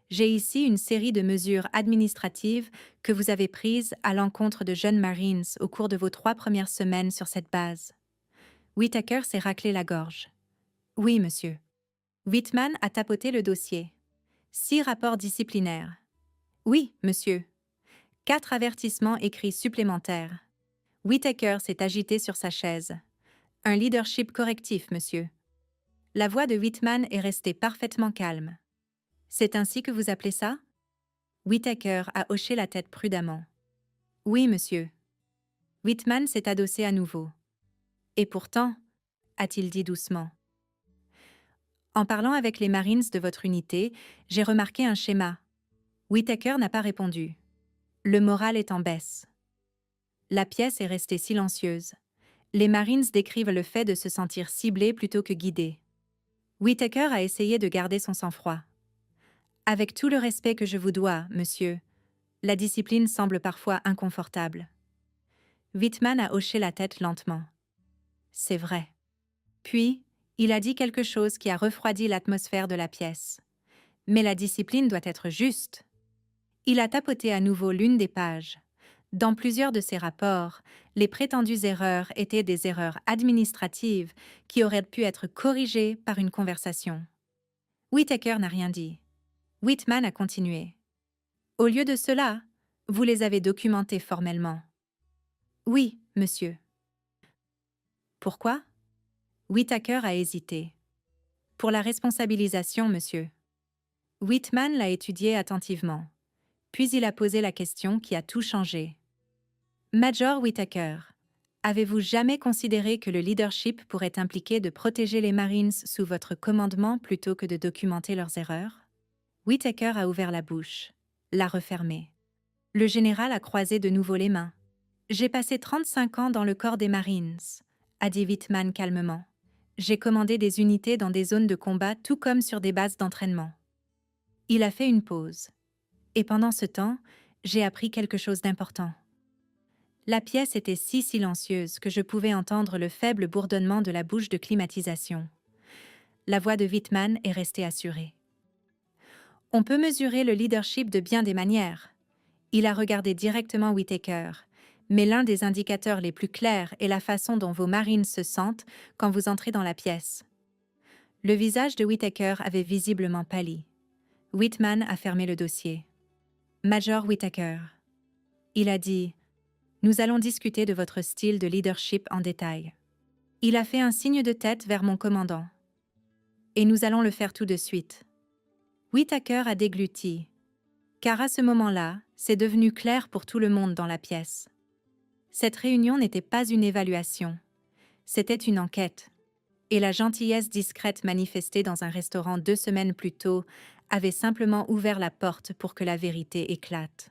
j'ai ici une série de mesures administratives que vous avez prises à l'encontre de jeunes Marines au cours de vos 3 premières semaines sur cette base. Whittaker s'est raclé la gorge. Oui, monsieur. Whitman a tapoté le dossier. 6 rapports disciplinaires. Oui, monsieur. 4 avertissements écrits supplémentaires. Whittaker s'est agité sur sa chaise. Un leadership correctif, monsieur. La voix de Whitman est restée parfaitement calme. C'est ainsi que vous appelez ça? Whittaker a hoché la tête prudemment. Oui, monsieur. Whitman s'est adossé à nouveau. Et pourtant, a-t-il dit doucement. En parlant avec les Marines de votre unité, j'ai remarqué un schéma. Whittaker n'a pas répondu. Le moral est en baisse. La pièce est restée silencieuse. Les Marines décrivent le fait de se sentir ciblés plutôt que guidés. Whittaker a essayé de garder son sang-froid. Avec tout le respect que je vous dois, monsieur, la discipline semble parfois inconfortable. Whitman a hoché la tête lentement. C'est vrai. Puis, il a dit quelque chose qui a refroidi l'atmosphère de la pièce. Mais la discipline doit être juste. Il a tapoté à nouveau l'une des pages. Dans plusieurs de ses rapports, les prétendues erreurs étaient des erreurs administratives qui auraient pu être corrigées par une conversation. Whittaker n'a rien dit. Whitman a continué. Au lieu de cela, vous les avez documentées formellement. Oui, monsieur. Pourquoi? Whittaker a hésité. Pour la responsabilisation, monsieur. Whitman l'a étudié attentivement. Puis il a posé la question qui a tout changé. Major Whittaker, avez-vous jamais considéré que le leadership pourrait impliquer de protéger les Marines sous votre commandement plutôt que de documenter leurs erreurs? Whittaker a ouvert la bouche, l'a refermée. Le général a croisé de nouveau les mains. J'ai passé 35 ans dans le corps des Marines, a dit Whitman calmement. J'ai commandé des unités dans des zones de combat tout comme sur des bases d'entraînement. Il a fait une pause. Et pendant ce temps, j'ai appris quelque chose d'important. La pièce était si silencieuse que je pouvais entendre le faible bourdonnement de la bouche de climatisation. La voix de Whitman est restée assurée. On peut mesurer le leadership de bien des manières. Il a regardé directement Whittaker, mais l'un des indicateurs les plus clairs est la façon dont vos Marines se sentent quand vous entrez dans la pièce. Le visage de Whittaker avait visiblement pâli. Whitman a fermé le dossier. Major Whittaker. Il a dit « Nous allons discuter de votre style de leadership en détail. » Il a fait un signe de tête vers mon commandant. « Et nous allons le faire tout de suite. » Whittaker a dégluti, car à ce moment-là, c'est devenu clair pour tout le monde dans la pièce. Cette réunion n'était pas une évaluation, c'était une enquête. Et la gentillesse discrète manifestée dans un restaurant 2 semaines plus tôt avait simplement ouvert la porte pour que la vérité éclate.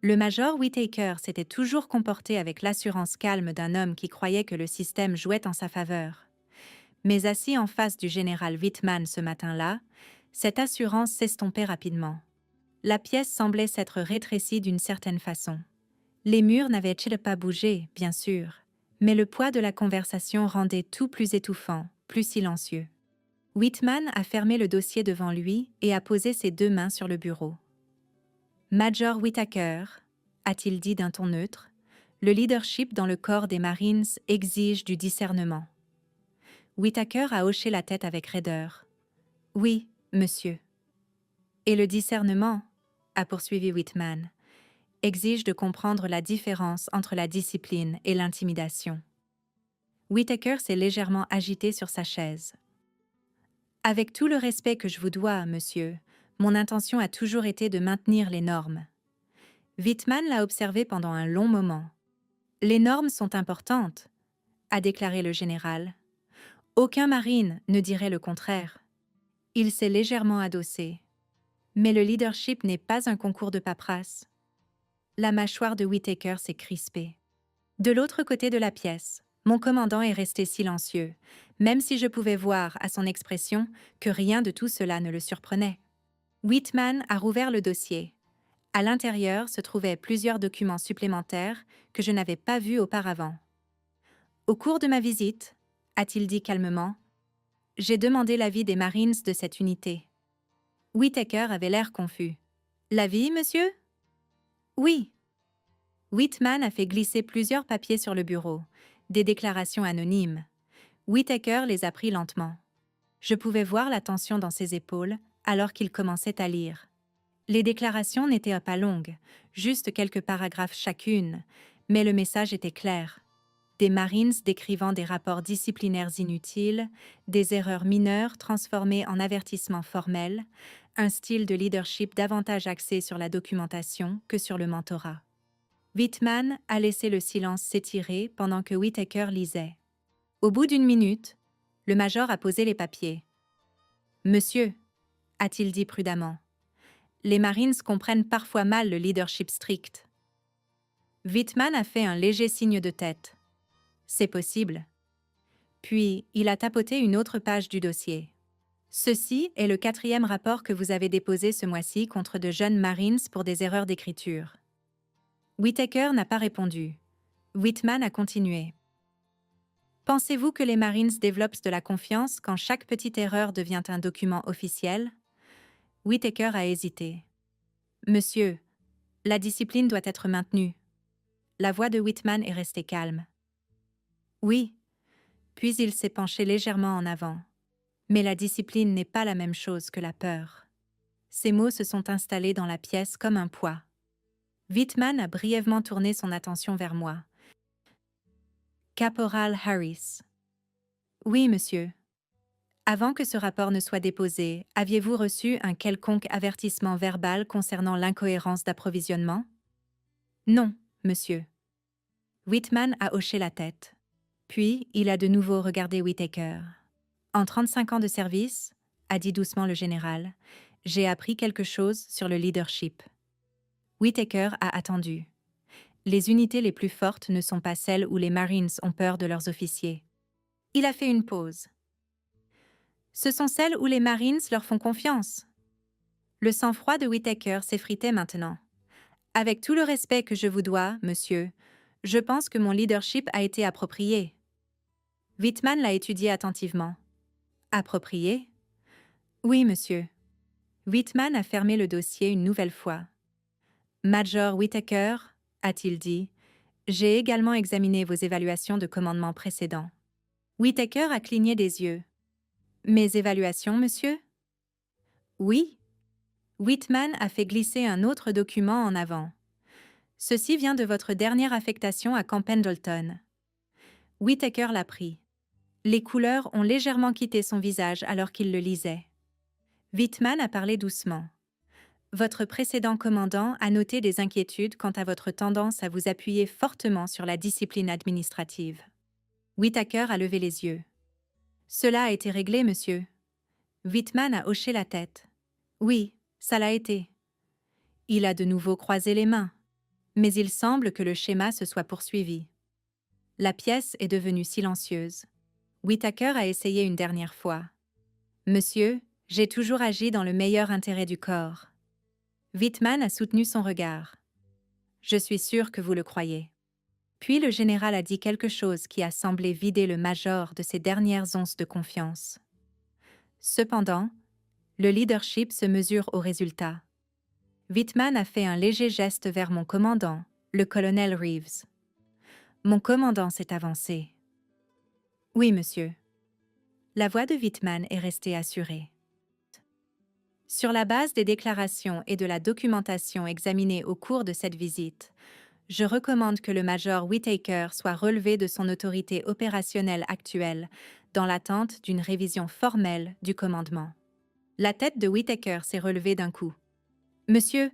Le major Whittaker s'était toujours comporté avec l'assurance calme d'un homme qui croyait que le système jouait en sa faveur. Mais assis en face du général Whitman ce matin-là, cette assurance s'estompait rapidement. La pièce semblait s'être rétrécie d'une certaine façon. Les murs n'avaient-ils pas bougé, bien sûr, mais le poids de la conversation rendait tout plus étouffant, plus silencieux. Whitman a fermé le dossier devant lui et a posé ses 2 mains sur le bureau. « Major Whittaker, a-t-il dit d'un ton neutre, le leadership dans le corps des Marines exige du discernement. » Whittaker a hoché la tête avec raideur. « Oui, monsieur. » « Et le discernement, a poursuivi Whitman, exige de comprendre la différence entre la discipline et l'intimidation. Whittaker s'est légèrement agité sur sa chaise. Avec tout le respect que je vous dois, monsieur, mon intention a toujours été de maintenir les normes. Whitman l'a observé pendant un long moment. Les normes sont importantes, a déclaré le général. Aucun marine ne dirait le contraire. Il s'est légèrement adossé. Mais le leadership n'est pas un concours de paperasse. La mâchoire de Whittaker s'est crispée. De l'autre côté de la pièce, mon commandant est resté silencieux, même si je pouvais voir à son expression que rien de tout cela ne le surprenait. Whitman a rouvert le dossier. À l'intérieur se trouvaient plusieurs documents supplémentaires que je n'avais pas vus auparavant. Au cours de ma visite, a-t-il dit calmement, j'ai demandé l'avis des Marines de cette unité. Whittaker avait l'air confus. L'avis, monsieur? Oui. Whitman a fait glisser plusieurs papiers sur le bureau, des déclarations anonymes. Whittaker les a pris lentement. Je pouvais voir la tension dans ses épaules alors qu'il commençait à lire. Les déclarations n'étaient pas longues, juste quelques paragraphes chacune, mais le message était clair. Des Marines décrivant des rapports disciplinaires inutiles, des erreurs mineures transformées en avertissements formels, un style de leadership davantage axé sur la documentation que sur le mentorat. Whitman a laissé le silence s'étirer pendant que Whittaker lisait. Au bout d'une minute, le major a posé les papiers. « Monsieur », a-t-il dit prudemment, « les Marines comprennent parfois mal le leadership strict. » Whitman a fait un léger signe de tête. « C'est possible. » Puis, il a tapoté une autre page du dossier. « Ceci est le 4e rapport que vous avez déposé ce mois-ci contre de jeunes Marines pour des erreurs d'écriture. » Whittaker n'a pas répondu. Whitman a continué. Pensez-vous que les Marines développent de la confiance quand chaque petite erreur devient un document officiel? Whittaker a hésité. Monsieur, la discipline doit être maintenue. La voix de Whitman est restée calme. Oui. Puis il s'est penché légèrement en avant. Mais la discipline n'est pas la même chose que la peur. Ces mots se sont installés dans la pièce comme un poids. Whitman a brièvement tourné son attention vers moi. Caporal Harris. Oui, monsieur. Avant que ce rapport ne soit déposé, aviez-vous reçu un quelconque avertissement verbal concernant l'incohérence d'approvisionnement? Non, monsieur. Whitman a hoché la tête. Puis, il a de nouveau regardé Whittaker. En 35 ans de service, a dit doucement le général, j'ai appris quelque chose sur le leadership. Whittaker a attendu. Les unités les plus fortes ne sont pas celles où les Marines ont peur de leurs officiers. Il a fait une pause. Ce sont celles où les Marines leur font confiance. Le sang-froid de Whittaker s'effritait maintenant. Avec tout le respect que je vous dois, monsieur, je pense que mon leadership a été approprié. Whitman l'a étudié attentivement. Approprié? Oui, monsieur. Whitman a fermé le dossier une nouvelle fois. Major Whittaker, a-t-il dit, j'ai également examiné vos évaluations de commandement précédents. Whittaker a cligné des yeux. Mes évaluations, monsieur? Oui. Whitman a fait glisser un autre document en avant. Ceci vient de votre dernière affectation à Camp Pendleton. Whittaker l'a pris. Les couleurs ont légèrement quitté son visage alors qu'il le lisait. Whitman a parlé doucement. Votre précédent commandant a noté des inquiétudes quant à votre tendance à vous appuyer fortement sur la discipline administrative. Whittaker a levé les yeux. Cela a été réglé, monsieur. Whitman a hoché la tête. Oui, ça l'a été. Il a de nouveau croisé les mains, mais il semble que le schéma se soit poursuivi. La pièce est devenue silencieuse. Whittaker a essayé une dernière fois. Monsieur, j'ai toujours agi dans le meilleur intérêt du corps. Whitman a soutenu son regard. Je suis sûr que vous le croyez. Puis le général a dit quelque chose qui a semblé vider le major de ses dernières onces de confiance. Cependant, le leadership se mesure au résultat. Whitman a fait un léger geste vers mon commandant, le colonel Reeves. Mon commandant s'est avancé. Oui, monsieur. La voix de Whitman est restée assurée. Sur la base des déclarations et de la documentation examinées au cours de cette visite, je recommande que le major Whittaker soit relevé de son autorité opérationnelle actuelle dans l'attente d'une révision formelle du commandement. La tête de Whittaker s'est relevée d'un coup. « Monsieur !»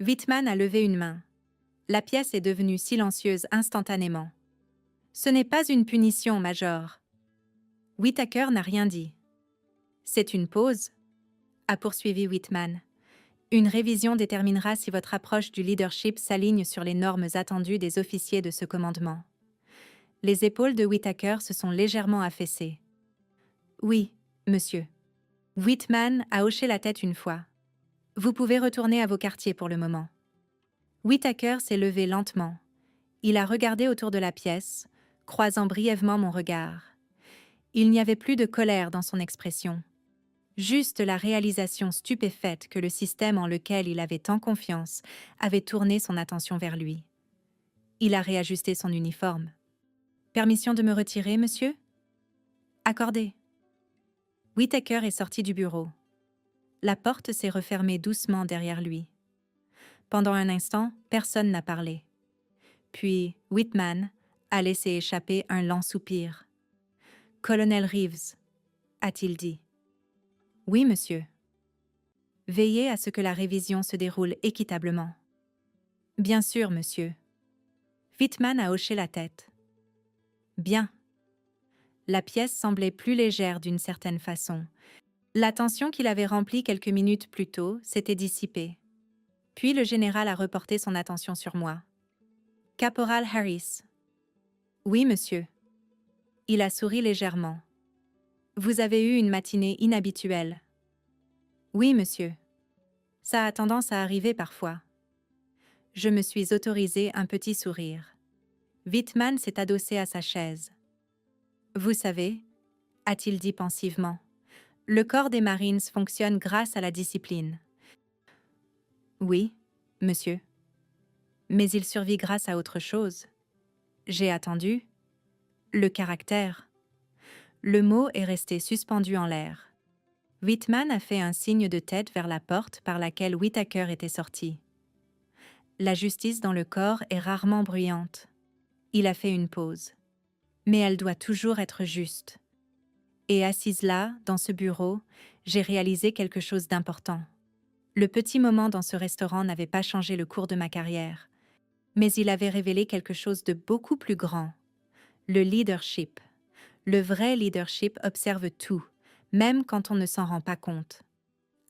Whitman a levé une main. La pièce est devenue silencieuse instantanément. « Ce n'est pas une punition, Major. » Whittaker n'a rien dit. « C'est une pause ?» a poursuivi Whitman. « Une révision déterminera si votre approche du leadership s'aligne sur les normes attendues des officiers de ce commandement. » Les épaules de Whittaker se sont légèrement affaissées. « Oui, monsieur. » Whitman a hoché la tête une fois. « Vous pouvez retourner à vos quartiers pour le moment. » Whittaker s'est levé lentement. Il a regardé autour de la pièce, croisant brièvement mon regard. Il n'y avait plus de colère dans son expression. Juste la réalisation stupéfaite que le système en lequel il avait tant confiance avait tourné son attention vers lui. Il a réajusté son uniforme. « Permission de me retirer, monsieur ?» « Accordé. » Whittaker est sorti du bureau. La porte s'est refermée doucement derrière lui. Pendant un instant, personne n'a parlé. Puis, Whitman a laissé échapper un lent soupir. « Colonel Reeves, » a-t-il dit. « Oui, monsieur. » « Veillez à ce que la révision se déroule équitablement. »« Bien sûr, monsieur. » Whitman a hoché la tête. « Bien. » La pièce semblait plus légère d'une certaine façon. La tension qui l'avait remplie quelques minutes plus tôt s'était dissipée. Puis le général a reporté son attention sur moi. « Caporal Harris. »« Oui, monsieur. » Il a souri légèrement. « Vous avez eu une matinée inhabituelle. »« Oui, monsieur. Ça a tendance à arriver parfois. » Je me suis autorisé un petit sourire. Whitman s'est adossé à sa chaise. « Vous savez, » a-t-il dit pensivement, « le corps des Marines fonctionne grâce à la discipline. »« Oui, monsieur. Mais il survit grâce à autre chose. J'ai attendu. Le caractère. » Le mot est resté suspendu en l'air. Whitman a fait un signe de tête vers la porte par laquelle Whittaker était sorti. La justice dans le corps est rarement bruyante. Il a fait une pause. Mais elle doit toujours être juste. Et assise là, dans ce bureau, j'ai réalisé quelque chose d'important. Le petit moment dans ce restaurant n'avait pas changé le cours de ma carrière, mais il avait révélé quelque chose de beaucoup plus grand. Le leadership. Le vrai leadership observe tout, même quand on ne s'en rend pas compte.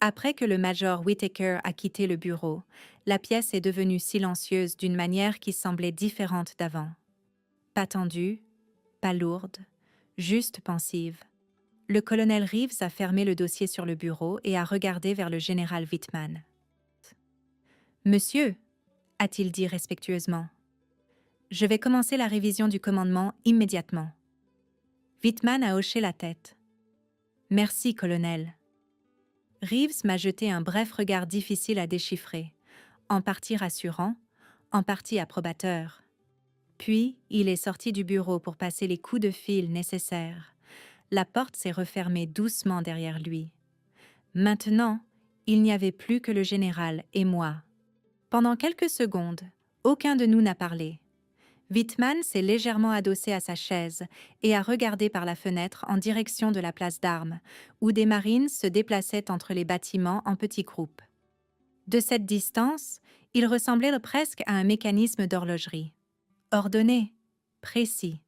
Après que le major Whittaker a quitté le bureau, la pièce est devenue silencieuse d'une manière qui semblait différente d'avant. Pas tendue, pas lourde, juste pensive. Le colonel Reeves a fermé le dossier sur le bureau et a regardé vers le général Whitman. « Monsieur, » a-t-il dit respectueusement, « je vais commencer la révision du commandement immédiatement. » Whitman a hoché la tête. « Merci, colonel. » Reeves m'a jeté un bref regard difficile à déchiffrer, en partie rassurant, en partie approbateur. Puis, il est sorti du bureau pour passer les coups de fil nécessaires. La porte s'est refermée doucement derrière lui. Maintenant, il n'y avait plus que le général et moi. Pendant quelques secondes, aucun de nous n'a parlé. Whitman s'est légèrement adossé à sa chaise et a regardé par la fenêtre en direction de la place d'armes, où des marines se déplaçaient entre les bâtiments en petits groupes. De cette distance, il ressemblait presque à un mécanisme d'horlogerie. Ordonné, précis.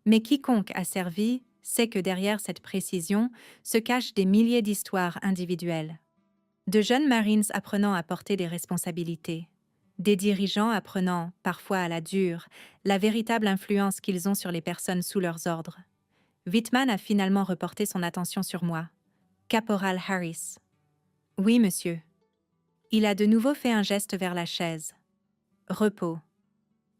Mais quiconque a servi sait que derrière cette précision se cachent des milliers d'histoires individuelles. De jeunes Marines apprenant à porter des responsabilités. Des dirigeants apprenant, parfois à la dure, la véritable influence qu'ils ont sur les personnes sous leurs ordres. Whitman a finalement reporté son attention sur moi. « Caporal Harris. »« Oui, monsieur. » Il a de nouveau fait un geste vers la chaise. « Repos. »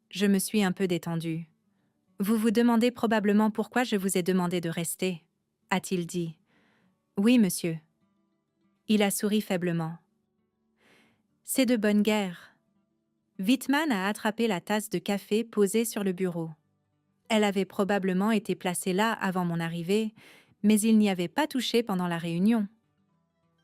Je me suis un peu détendue. « Vous vous demandez probablement pourquoi je vous ai demandé de rester, » a-t-il dit. « Oui, monsieur. » Il a souri faiblement. « C'est de bonne guerre. » Whitman a attrapé la tasse de café posée sur le bureau. Elle avait probablement été placée là avant mon arrivée, mais il n'y avait pas touché pendant la réunion.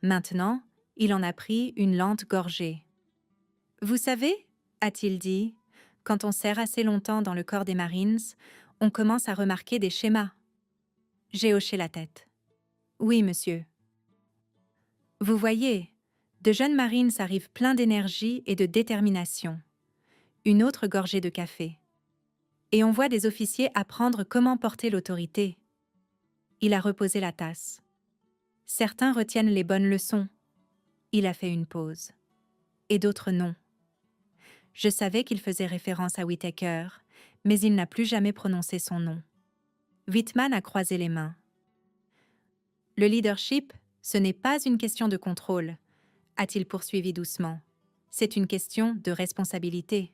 Maintenant, il en a pris une lente gorgée. « Vous savez, a-t-il dit, quand on sert assez longtemps dans le corps des Marines, on commence à remarquer des schémas. » J'ai hoché la tête. « Oui, monsieur. » Vous voyez, de jeunes Marines arrivent pleins d'énergie et de détermination. Une autre gorgée de café. Et on voit des officiers apprendre comment porter l'autorité. Il a reposé la tasse. Certains retiennent les bonnes leçons. Il a fait une pause. Et d'autres non. Je savais qu'il faisait référence à Whittaker, mais il n'a plus jamais prononcé son nom. Whitman a croisé les mains. Le leadership, ce n'est pas une question de contrôle, a-t-il poursuivi doucement. C'est une question de responsabilité.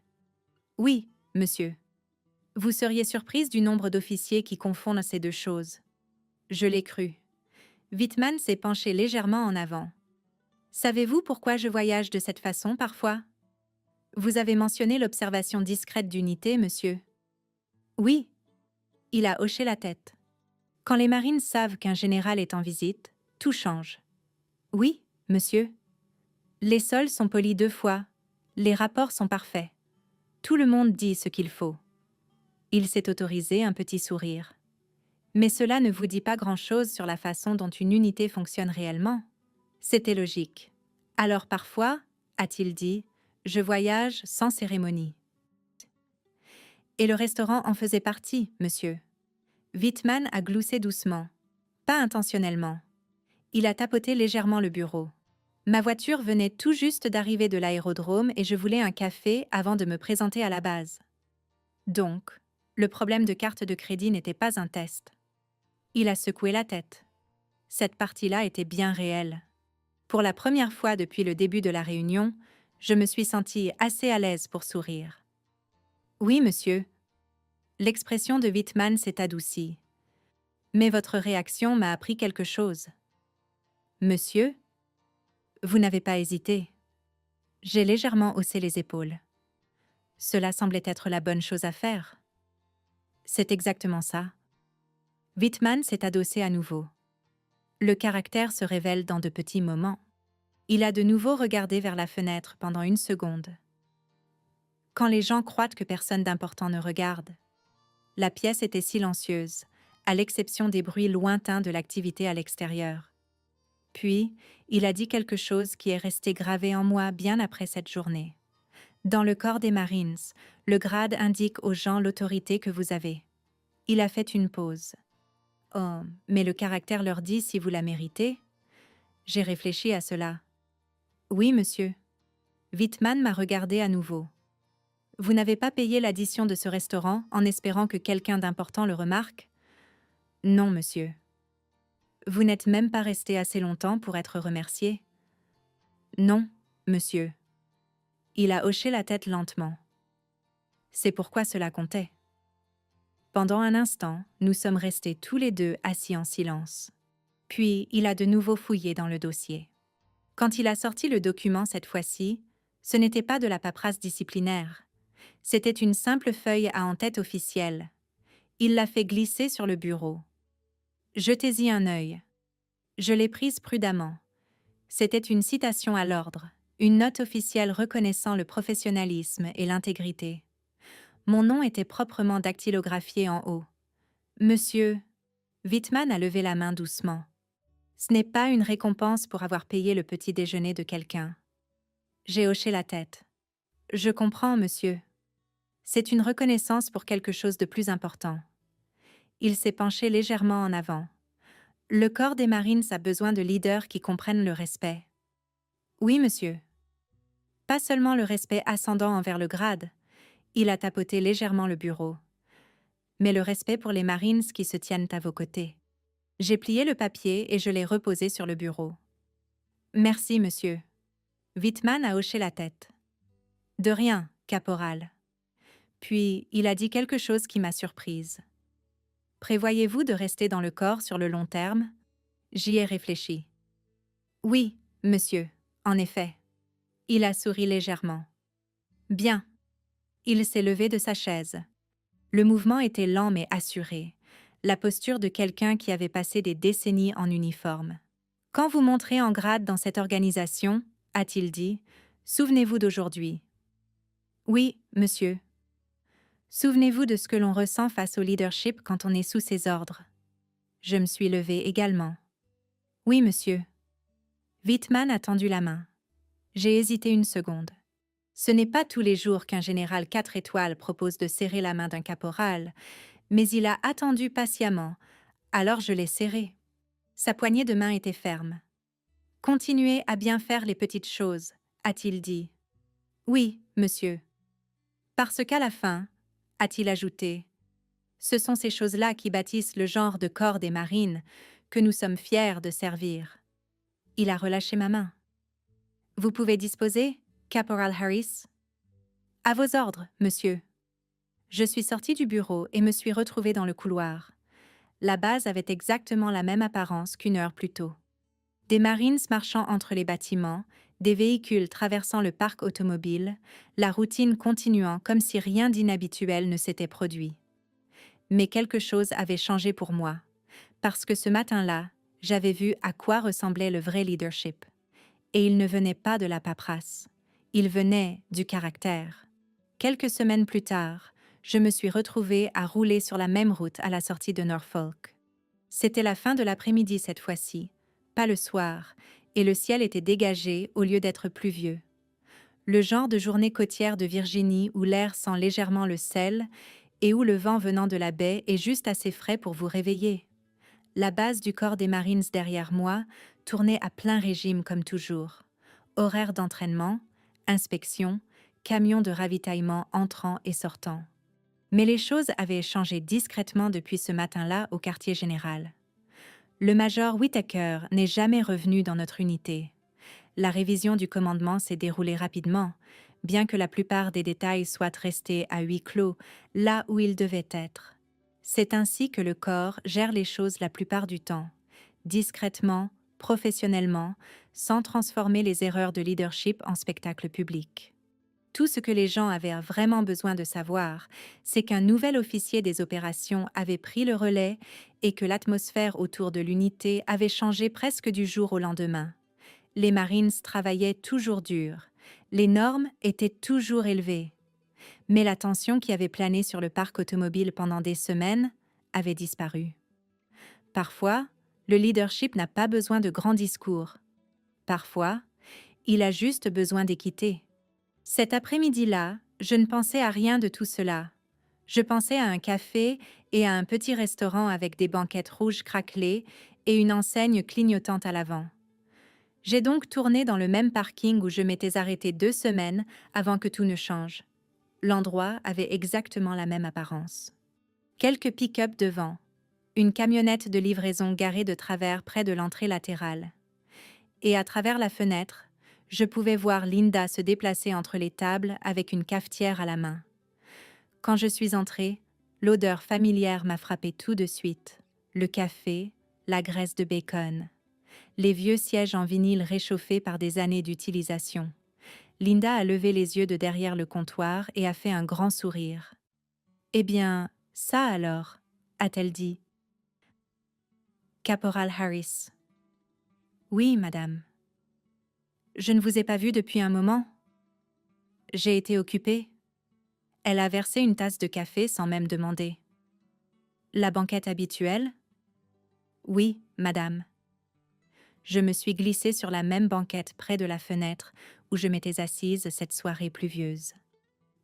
Oui, monsieur. Vous seriez surprise du nombre d'officiers qui confondent ces deux choses. Je l'ai cru. Whitman s'est penché légèrement en avant. Savez-vous pourquoi je voyage de cette façon parfois? Vous avez mentionné l'observation discrète d'unité, monsieur. Oui. Il a hoché la tête. Quand les marines savent qu'un général est en visite, tout change. Oui, monsieur. Les sols sont polis 2 fois. Les rapports sont parfaits. Tout le monde dit ce qu'il faut. Il s'est autorisé un petit sourire. Mais cela ne vous dit pas grand-chose sur la façon dont une unité fonctionne réellement. C'était logique. Alors parfois, a-t-il dit, je voyage sans cérémonie. Et le restaurant en faisait partie, monsieur. Whitman a gloussé doucement. Pas intentionnellement. Il a tapoté légèrement le bureau. Ma voiture venait tout juste d'arriver de l'aérodrome et je voulais un café avant de me présenter à la base. Donc, le problème de carte de crédit n'était pas un test. Il a secoué la tête. Cette partie-là était bien réelle. Pour la première fois depuis le début de la réunion, je me suis sentie assez à l'aise pour sourire. Oui, monsieur. L'expression de Whitman s'est adoucie. Mais votre réaction m'a appris quelque chose. Monsieur, vous n'avez pas hésité. J'ai légèrement haussé les épaules. Cela semblait être la bonne chose à faire. C'est exactement ça. Whitman s'est adossé à nouveau. Le caractère se révèle dans de petits moments. Il a de nouveau regardé vers la fenêtre pendant 1 seconde. Quand les gens croient que personne d'important ne regarde. La pièce était silencieuse, à l'exception des bruits lointains de l'activité à l'extérieur. Puis, il a dit quelque chose qui est resté gravé en moi bien après cette journée. Dans le corps des Marines, le grade indique aux gens l'autorité que vous avez. Il a fait une pause. Oh, mais le caractère leur dit si vous la méritez. J'ai réfléchi à cela. Oui, monsieur. Whitman m'a regardé à nouveau. Vous n'avez pas payé l'addition de ce restaurant en espérant que quelqu'un d'important le remarque? Non, monsieur. Vous n'êtes même pas resté assez longtemps pour être remercié? Non, monsieur. Il a hoché la tête lentement. C'est pourquoi cela comptait. Pendant un instant, nous sommes restés tous les deux assis en silence. Puis, il a de nouveau fouillé dans le dossier. Quand il a sorti le document cette fois-ci, ce n'était pas de la paperasse disciplinaire. C'était une simple feuille à en-tête officielle. Il l'a fait glisser sur le bureau. Jetez-y un œil. Je l'ai prise prudemment. C'était une citation à l'ordre, une note officielle reconnaissant le professionnalisme et l'intégrité. Mon nom était proprement dactylographié en haut. Monsieur... Whitman a levé la main doucement. Ce n'est pas une récompense pour avoir payé le petit déjeuner de quelqu'un. J'ai hoché la tête. Je comprends, monsieur. C'est une reconnaissance pour quelque chose de plus important. Il s'est penché légèrement en avant. Le corps des Marines a besoin de leaders qui comprennent le respect. Oui, monsieur. Pas seulement le respect ascendant envers le grade. Il a tapoté légèrement le bureau. Mais le respect pour les Marines qui se tiennent à vos côtés. J'ai plié le papier et je l'ai reposé sur le bureau. Merci, monsieur. Whitman a hoché la tête. De rien, caporal. Puis, il a dit quelque chose qui m'a surprise. Prévoyez-vous de rester dans le corps sur le long terme? J'y ai réfléchi. Oui, monsieur, en effet. Il a souri légèrement. Bien. Il s'est levé de sa chaise. Le mouvement était lent mais assuré, la posture de quelqu'un qui avait passé des décennies en uniforme. Quand vous monterez en grade dans cette organisation, a-t-il dit, souvenez-vous d'aujourd'hui. Oui, monsieur. Souvenez-vous de ce que l'on ressent face au leadership quand on est sous ses ordres. Je me suis levée également. Oui, monsieur. Wittmann a tendu la main. J'ai hésité une seconde. Ce n'est pas tous les jours qu'un général 4 étoiles propose de serrer la main d'un caporal, mais il a attendu patiemment, alors je l'ai serré. Sa poignée de main était ferme. Continuez à bien faire les petites choses, a-t-il dit. Oui, monsieur. Parce qu'à la fin, a-t-il ajouté, ce sont ces choses-là qui bâtissent le genre de corps des marines que nous sommes fiers de servir. Il a relâché ma main. Vous pouvez disposer, Caporal Harris? À vos ordres, monsieur. Je suis sortie du bureau et me suis retrouvée dans le couloir. La base avait exactement la même apparence qu'une heure plus tôt. Des Marines marchant entre les bâtiments, des véhicules traversant le parc automobile, la routine continuant comme si rien d'inhabituel ne s'était produit. Mais quelque chose avait changé pour moi, parce que ce matin-là, j'avais vu à quoi ressemblait le vrai leadership. Et il ne venait pas de la paperasse, il venait du caractère. Quelques semaines plus tard, je me suis retrouvée à rouler sur la même route à la sortie de Norfolk. C'était la fin de l'après-midi cette fois-ci, pas le soir, et le ciel était dégagé au lieu d'être pluvieux. Le genre de journée côtière de Virginie où l'air sent légèrement le sel et où le vent venant de la baie est juste assez frais pour vous réveiller. La base du corps des Marines derrière moi tournait à plein régime comme toujours. Horaires d'entraînement, inspections, camions de ravitaillement entrant et sortant. Mais les choses avaient changé discrètement depuis ce matin-là au quartier général. Le major Whittaker n'est jamais revenu dans notre unité. La révision du commandement s'est déroulée rapidement, bien que la plupart des détails soient restés à huis clos, là où ils devaient être. C'est ainsi que le corps gère les choses la plupart du temps, discrètement, professionnellement, sans transformer les erreurs de leadership en spectacle public. Tout ce que les gens avaient vraiment besoin de savoir, c'est qu'un nouvel officier des opérations avait pris le relais et que l'atmosphère autour de l'unité avait changé presque du jour au lendemain. Les Marines travaillaient toujours dur, les normes étaient toujours élevées. Mais la tension qui avait plané sur le parc automobile pendant des semaines avait disparu. Parfois, le leadership n'a pas besoin de grands discours. Parfois, il a juste besoin d'équité. Cet après-midi-là, je ne pensais à rien de tout cela. Je pensais à un café et à un petit restaurant avec des banquettes rouges craquelées et une enseigne clignotante à l'avant. J'ai donc tourné dans le même parking où je m'étais arrêtée 2 semaines avant que tout ne change. L'endroit avait exactement la même apparence. Quelques pick-up devant, une camionnette de livraison garée de travers près de l'entrée latérale. Et à travers la fenêtre, je pouvais voir Linda se déplacer entre les tables avec une cafetière à la main. Quand je suis entrée, l'odeur familière m'a frappée tout de suite. Le café, la graisse de bacon, les vieux sièges en vinyle réchauffés par des années d'utilisation. Linda a levé les yeux de derrière le comptoir et a fait un grand sourire. « Eh bien, ça alors ?» a-t-elle dit. Caporal Harris. « Oui, madame. » « Je ne vous ai pas vu depuis un moment. » « J'ai été occupée. » Elle a versé une tasse de café sans même demander. « La banquette habituelle ?»« Oui, madame. » Je me suis glissée sur la même banquette près de la fenêtre où je m'étais assise cette soirée pluvieuse.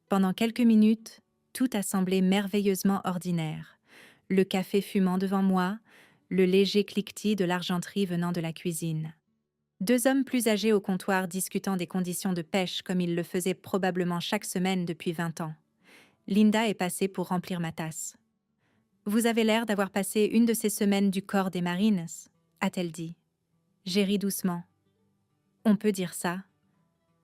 Pendant quelques minutes, tout a semblé merveilleusement ordinaire. Le café fumant devant moi, le léger cliquetis de l'argenterie venant de la cuisine. 2 hommes plus âgés au comptoir discutant des conditions de pêche comme ils le faisaient probablement chaque semaine depuis 20 ans. Linda est passée pour remplir ma tasse. « Vous avez l'air d'avoir passé une de ces semaines du corps des Marines » a-t-elle dit. J'ai ri doucement. « On peut dire ça. »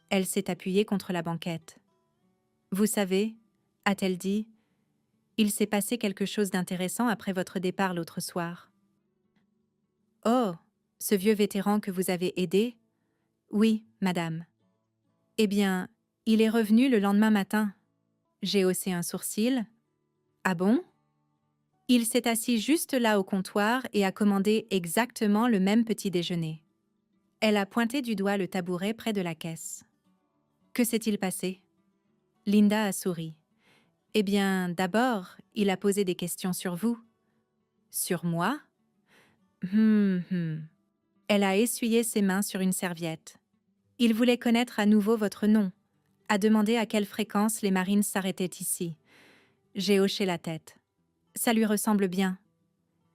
Elle s'est appuyée contre la banquette. « Vous savez, » a-t-elle dit, « il s'est passé quelque chose d'intéressant après votre départ l'autre soir. »« Oh, ce vieux vétéran que vous avez aidé ?»« Oui, madame. »« Eh bien, il est revenu le lendemain matin. » J'ai haussé un sourcil. « Ah bon ?» Il s'est assis juste là au comptoir et a commandé exactement le même petit déjeuner. Elle a pointé du doigt le tabouret près de la caisse. Que s'est-il passé? Linda a souri. Eh bien, d'abord, il a posé des questions sur vous. Sur moi? Hmm. Elle a essuyé ses mains sur une serviette. Il voulait connaître à nouveau votre nom, a demandé à quelle fréquence les Marines s'arrêtaient ici. J'ai hoché la tête. Ça lui ressemble bien.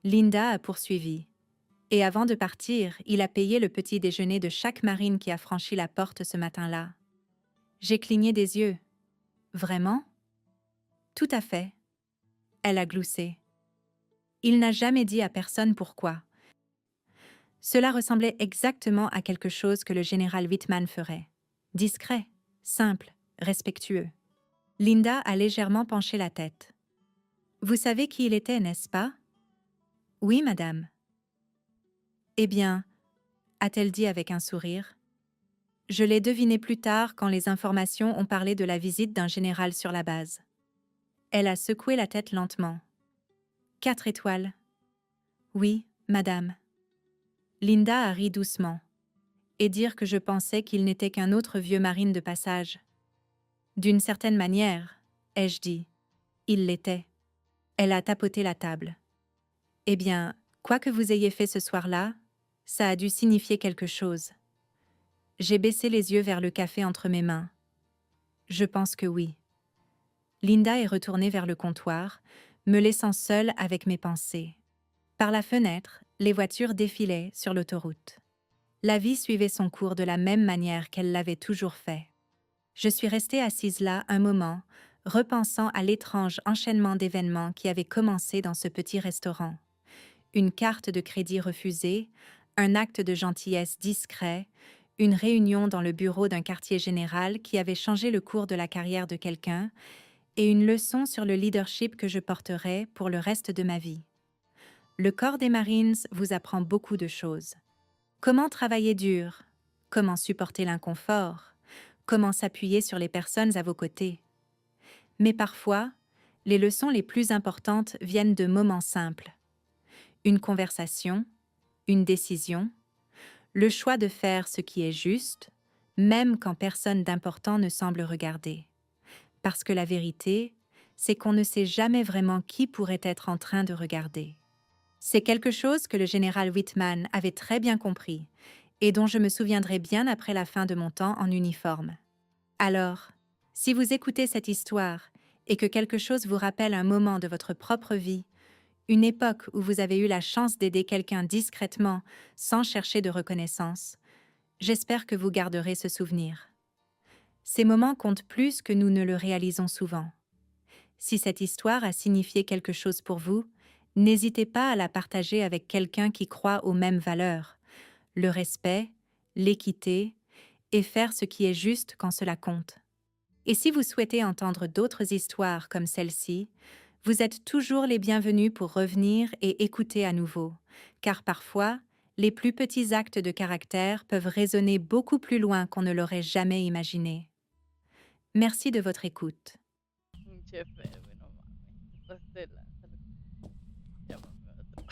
Linda a poursuivi. Et avant de partir, il a payé le petit déjeuner de chaque marine qui a franchi la porte ce matin-là. J'ai cligné des yeux. Vraiment? Tout à fait. Elle a gloussé. Il n'a jamais dit à personne pourquoi. Cela ressemblait exactement à quelque chose que le général Whitman ferait. Discret, simple, respectueux. Linda a légèrement penché la tête. Vous savez qui il était, n'est-ce pas? Oui, madame. Eh bien, a-t-elle dit avec un sourire. Je l'ai deviné plus tard quand les informations ont parlé de la visite d'un général sur la base. Elle a secoué la tête lentement. 4 étoiles. Oui, madame. Linda a ri doucement. Et dire que je pensais qu'il n'était qu'un autre vieux marine de passage. D'une certaine manière, ai-je dit, il l'était. Elle a tapoté la table. Eh bien, quoi que vous ayez fait ce soir-là, ça a dû signifier quelque chose. J'ai baissé les yeux vers le café entre mes mains. Je pense que oui. Linda est retournée vers le comptoir, me laissant seule avec mes pensées. Par la fenêtre, les voitures défilaient sur l'autoroute. La vie suivait son cours de la même manière qu'elle l'avait toujours fait. Je suis restée assise là un moment, repensant à l'étrange enchaînement d'événements qui avait commencé dans ce petit restaurant. Une carte de crédit refusée, un acte de gentillesse discret, une réunion dans le bureau d'un quartier général qui avait changé le cours de la carrière de quelqu'un, et une leçon sur le leadership que je porterai pour le reste de ma vie. Le corps des Marines vous apprend beaucoup de choses. Comment travailler dur? Comment supporter l'inconfort? Comment s'appuyer sur les personnes à vos côtés? Mais parfois, les leçons les plus importantes viennent de moments simples. Une conversation, une décision, le choix de faire ce qui est juste, même quand personne d'important ne semble regarder. Parce que la vérité, c'est qu'on ne sait jamais vraiment qui pourrait être en train de regarder. C'est quelque chose que le général Whitman avait très bien compris et dont je me souviendrai bien après la fin de mon temps en uniforme. Alors, si vous écoutez cette histoire et que quelque chose vous rappelle un moment de votre propre vie, une époque où vous avez eu la chance d'aider quelqu'un discrètement sans chercher de reconnaissance, j'espère que vous garderez ce souvenir. Ces moments comptent plus que nous ne le réalisons souvent. Si cette histoire a signifié quelque chose pour vous, n'hésitez pas à la partager avec quelqu'un qui croit aux mêmes valeurs, le respect, l'équité et faire ce qui est juste quand cela compte. Et si vous souhaitez entendre d'autres histoires comme celle-ci, vous êtes toujours les bienvenus pour revenir et écouter à nouveau, car parfois, les plus petits actes de caractère peuvent résonner beaucoup plus loin qu'on ne l'aurait jamais imaginé. Merci de votre écoute. Pinche Febe, no mames. Pasaste de lanza, loco. Llámame otro.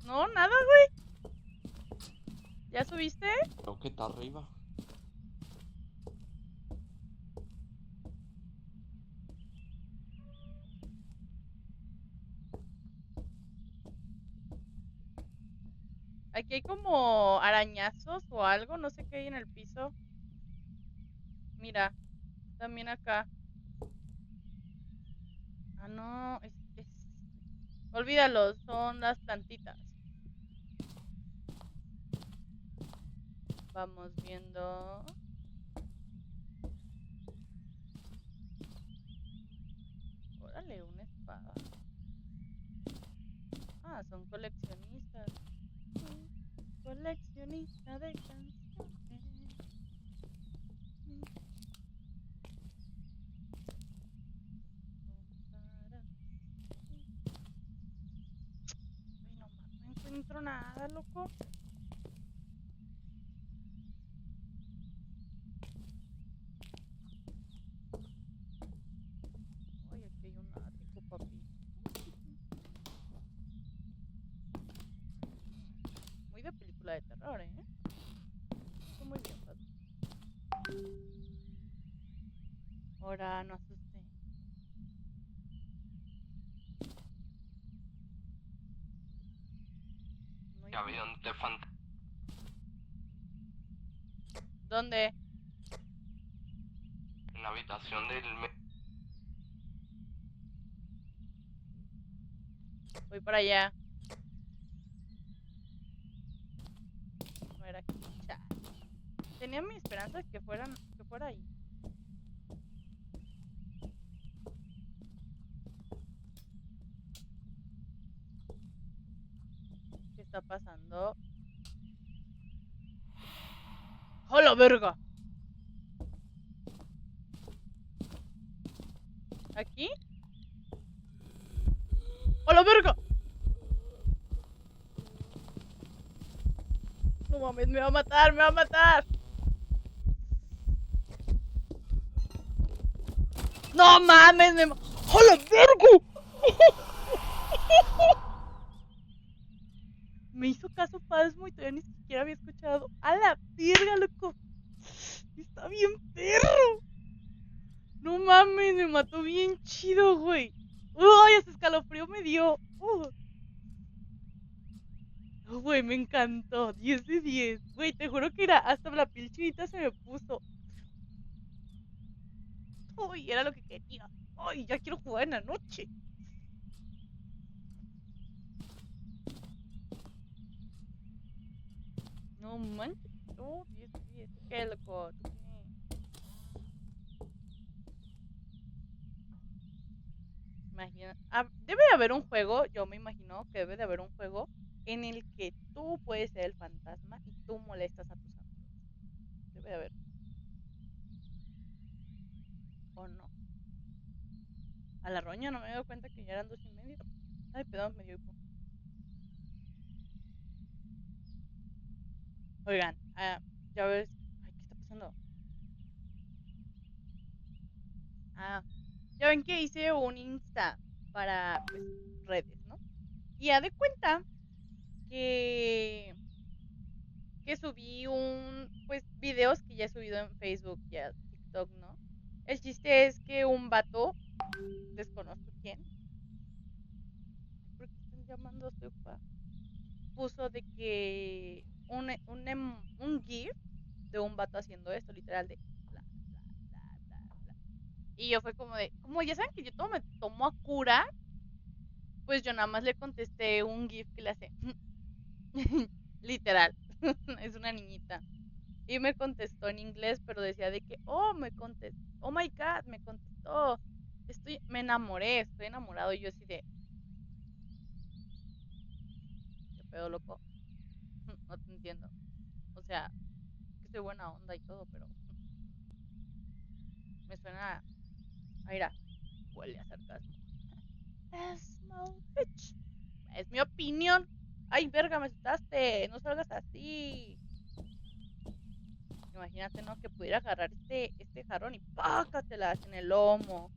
No, nada, güey. ¿Ya subiste? Creo que está arriba. Aquí hay como arañazos o algo, no sé qué hay en el piso. Mira, también acá. Ah, no, olvídalo, son las plantitas. Vamos viendo. Órale, una espada. Ah, son coleccionistas. Coleccionista de canciones. Ay, no mames, no encuentro nada, loco. Ay, aquí hay un ático, papi. terror, ¿eh? Estoy muy bien, padre. Ahora no asusté. No Ya vi hice- donde te fantasma. ¿Dónde? En la habitación del... Voy para allá. No era aquí. Chale. Tenía mi esperanza de que fuera ahí. ¿Qué está pasando? ¡A la verga! ¿Aquí? ¡A la verga! No mames, me va a matar, me va a matar. No mames, ¡a la verga! Me hizo caso Pasmo y todavía ni siquiera había escuchado. ¡A la verga, loco! Está bien perro. No mames, me mató bien chido, güey. ¡Uy, ese escalofrío me dio! Güey, me encantó. 10 de 10. Güey, te juro que era hasta la piel chinita se me puso. Uy, era lo que quería. Uy, ya quiero jugar en la noche. No manches. Oh, 10 de 10. ¿Qué, loco? ¿Tú qué? Imagina. Debe de haber un juego, yo me imagino que debe de haber un juego en el que tú puedes ser el fantasma y tú molestas a tus amigos. Debe de haber. ¿O no? A la roña no me he dado cuenta que ya eran 2:30. Ay, perdón, me dio hipo. Oigan, ya ves. Ay, ¿qué está pasando? Ah, ya ven que hice un Insta para, pues, redes, ¿no? Y haz de cuenta que, que subí pues, videos que ya he subido en Facebook y a TikTok, ¿no? El chiste es que un vato, desconozco quién, ¿por qué están llamando a su papá? Puso de que un GIF de un vato haciendo esto, literal, de bla, bla, bla, bla, bla. Y yo fue como ya saben que yo todo me tomo a cura, pues yo nada más le contesté un GIF que le hace, literal, es una niñita. Y me contestó en inglés, pero decía de que, me contestó, oh my god, me contestó, me enamoré, estoy enamorado. Y yo así de, ¿qué pedo, loco? No te entiendo. O sea, que soy buena onda y todo, pero me suena a ira, huele a sarcasmo. Small bitch. Es mi opinión. Ay, verga, me asustaste. No salgas así. Imagínate, ¿no? Que pudiera agarrar este jarrón y pácatelas en el lomo.